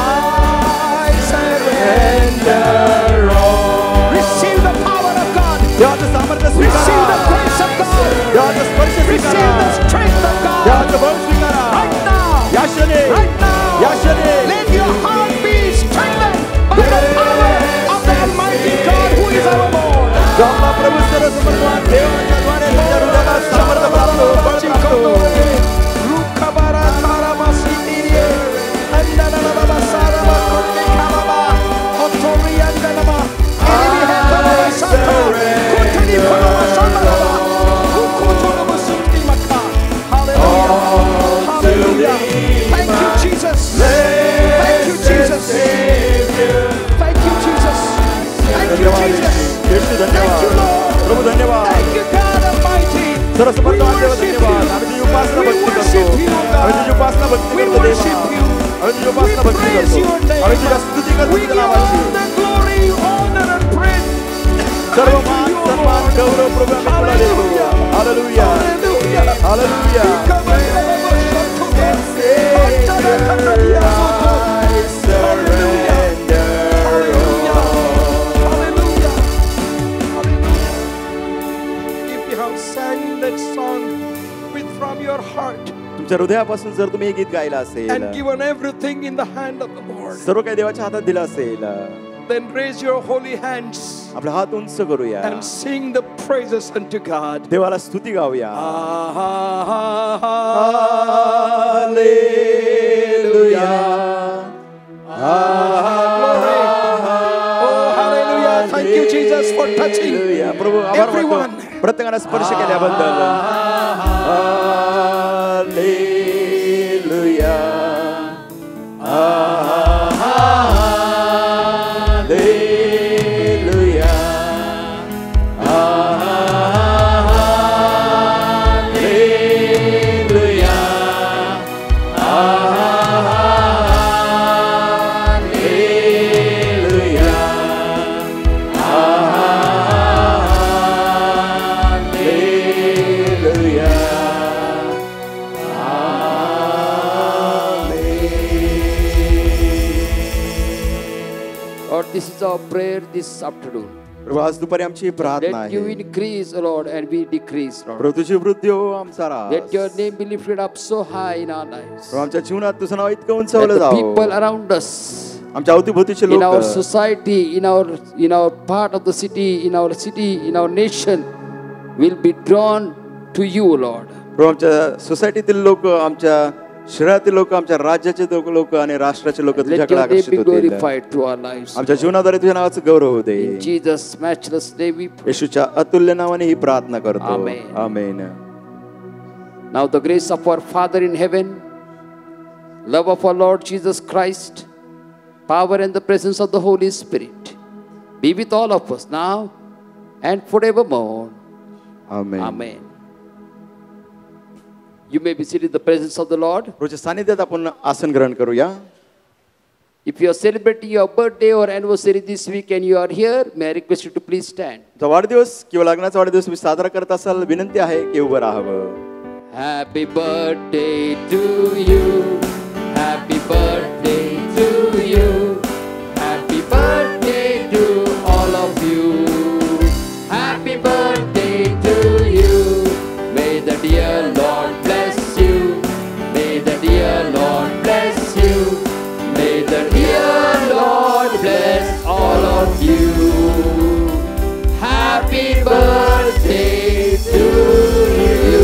surrender all. Receive the power of God. देवाचं सामर्थ्य Receive the स्वीकारा. grace of God. देवाचा स्पर्श Receive स्वीकारा. the strength of God. देवाचं बळ स्वीकारा. Right now. या क्षणी. Right now. या क्षणी. Let your heart be strengthened by the power of the Almighty God who is our Lord. जो आपला प्रभू सर्वसमर्थवान देवाच्या द्वारे तुमच्या हृदयाला सामर्थ्य प्राप्त हो, बळ प्राप्त हो. Hallelujah. Thank you, Jesus. Thank you, Jesus. Thank you, Jesus. Thank you, Jesus. Yeshu Thank धन्यवाद. you, Lord. प्रभू धन्यवाद. Thank you, God Almighty. सर्वसमर्थवान Dev worship धन्यवाद. you. आम्ही तुझी उपासना We भक्ती worship करतो. you, God. आम्ही तुझी उपासना भक्ती We करतो देवा. worship you. आम्ही तुझी उपासना We भक्ती praise करतो. your name. आम्ही तुझ्या स्तुती करतो We तुझ्या give all नावाची. the glory, honor, and praise. सर्व मान सन्मान गौरव प्रभू आम्ही तुला देतो. Hallelujah. Hallelujah. Hallelujah. If you have sang that song तुमच्या हृदयापासून जर तुम्ही हे गीत गायला असेल, and given everything in the hand of the Lord, सर्व काही देवाच्या हातात दिलं असेल, then raise your holy hands आपला हात उंच करूया, and sing the praises unto God. देवाला स्तुती गाऊया. Hallelujah. Glory. Oh, hallelujah. Thank you, Jesus, for touching प्रभू आभार everyone. मानतो प्रत्येकाला स्पर्श केल्याबद्दल. Hallelujah. Hallelujah. Hallelujah. Lord, this is our prayer this afternoon. प्रभू आज दुपारी आमची प्रार्थना Let you आहे. increase, Lord, and we decrease, Lord. प्रभू तुझी वृद्धी हो आमचा राज. Let your name be lifted up so high in our lives. प्रभू आमच्या जीवनात तुझं नाव इतकं Let उंचावलं the people जावं. around us, आमच्या अवतीभोवतीचे in our लोक, society, in our part of the city, in our nation, will be drawn to you, Lord. प्रभू आमच्या सोसायटीतील लोक, आमच्या शहरातील लोक, आमच्या राज्याचे लोक आणि राष्ट्राचे लोक Let तुझ्याकडे your name आकर्षित be होतील. glorified through our lives. आमच्या जीवनाद्वारे तुझ्या नावाचं गौरव होऊ दे. In Jesus' matchless name we pray. येशूच्या अतुल्य नावाने ही प्रार्थना करतो. Amen. Amen. Now the grace of our Father in heaven, love of our Lord Jesus Christ, power and the presence of the Holy Spirit be with all of us now and forevermore. Amen. Amen. You may be seated in the presence of the Lord. प्रभूच्या सानिध्यात आपण आसन ग्रहण करूया. If you are celebrating your birthday or anniversary this week and you are here, may I request you to please stand. तुमचा वाढदिवस किंवा लग्नाचा वाढदिवस तुम्ही साजरा करत असाल, विनंती आहे की उभं राहावं. Happy birthday to you. Happy birthday to you. Happy birthday to all of you. Happy birthday to you. May the dear Lord bless you. May the dear Lord bless you. May the dear Lord bless all of you. Happy birthday to you.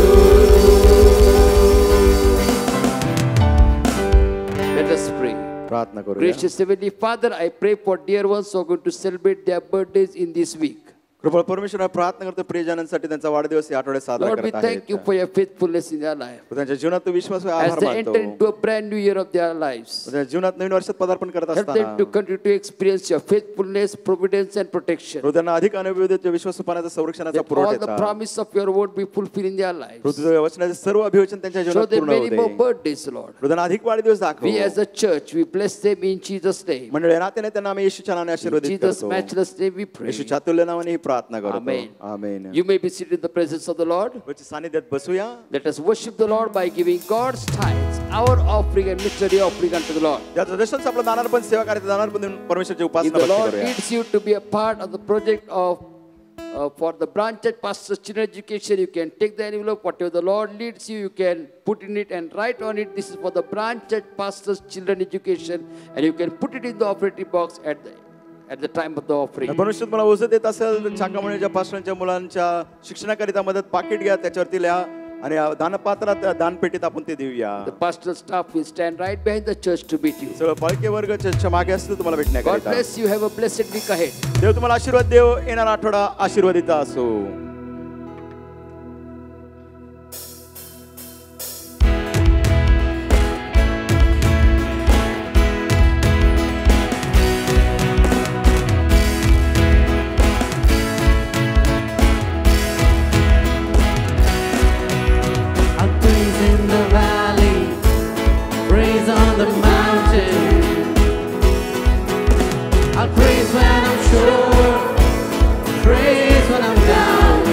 Let us pray. प्रार्थना करूया. Gracious Heavenly Father, I pray for dear ones who are going to celebrate their birthdays in this week. कृपा परमेश्वर प्रार्थना करतो प्रियजनांसाठी त्यांचा वाढदिवस या आठवड्यात साजरा Lord, we करत thank you आहेत. for your faithfulness in their life. त्यांच्या जीवनात तू विश्वास As आभार they मानतो. enter into a brand new year of their lives, त्यांच्या जीवनात नवीन वर्षात पदार्पण करत help them असताना to continue to experience your faithfulness, providence, and protection. प्रभू त्यांना अधिक अनुभव देतो, विश्वासपानाचा संरक्षणाचा Let all पुरवठा the promise of your word be fulfilled in their lives. प्रभू तुझ्या वचनाचे सर्व अभिवचन त्यांच्या Show जीवनात them पूर्ण many more होते. birthdays, Lord. प्रभू त्यांना अधिक वाढदिवस दाखव. We as a church, we bless them in Jesus' name. मंडळी नात्याने त्यांना आम्ही येशूच्या नावाने In आशीर्वादित Jesus' करतो. matchless name we pray. येशूच्या तुल्य नावाने ही प्रार्थना करतो. Amen. Amen. You may be seated in the presence of the Lord. प्रभूच्या सानिध्यात बसूया. Let us worship the Lord by giving God's tithes, our offering and mystery offering unto the Lord. या दशकांचं आपलं दानार्पण सेवा कार्याचं दानार्पण देऊन परमेश्वराची If उपासना the भक्ती Lord करूया. leads you to be a part of the project of for the branch at Pastor's Children Education, you can take the envelope. Whatever the Lord leads you, you can put in it and write on it. This is for the branch at Pastor's Children Education, and you can put it in the offering box at the time of the offering. परमेश्वर मला ओझं देत असेल तर चाकामणीच्या पास्टरांच्या मुलांच्या शिक्षणाकरिता मदत packet घ्या, त्याच्यावरती लिहा आणि दानपात्रात दानपेटीत आपण ते देऊया. The pastoral staff will stand right behind the church to meet you. सगळं पालखी वर्ग चर्चच्या मागे असतो तुम्हाला God भेटण्याकरिता. bless you. Have a blessed week ahead. देव तुम्हाला आशीर्वाद देव. येणारा आठवडा आशीर्वादित असो. I'll praise in the valley, praise on the mountain. I'll praise when I'm sure, praise when I'm down.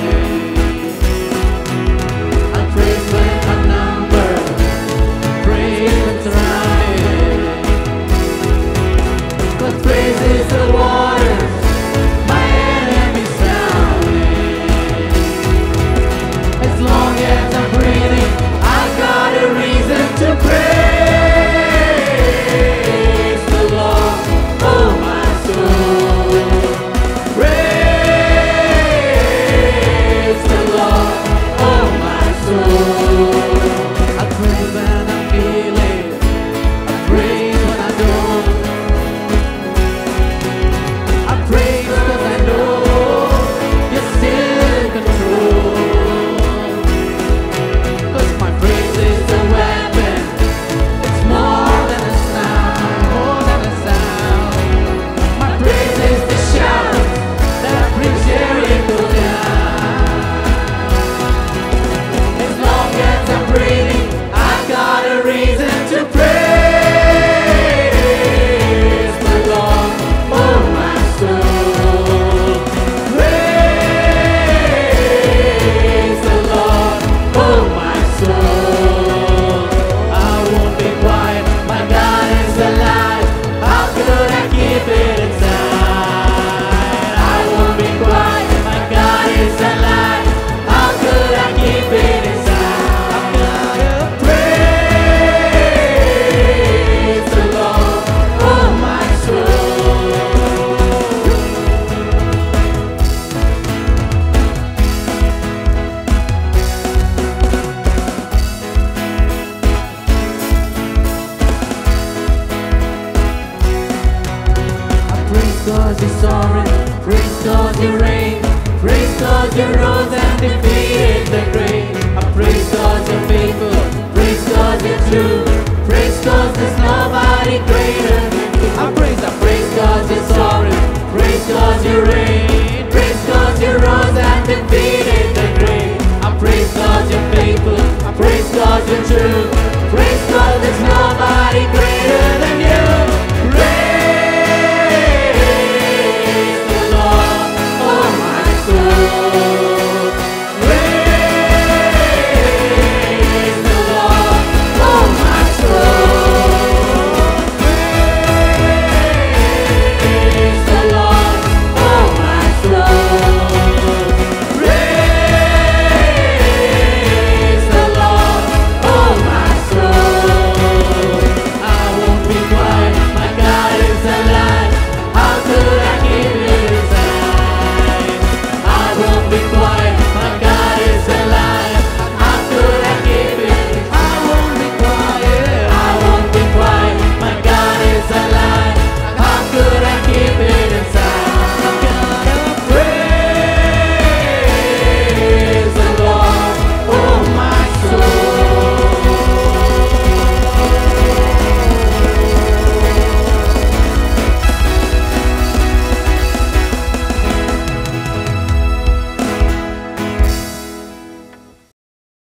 'cause you're sovereign. Praise 'cause you reign. Praise 'cause you rose and defeated the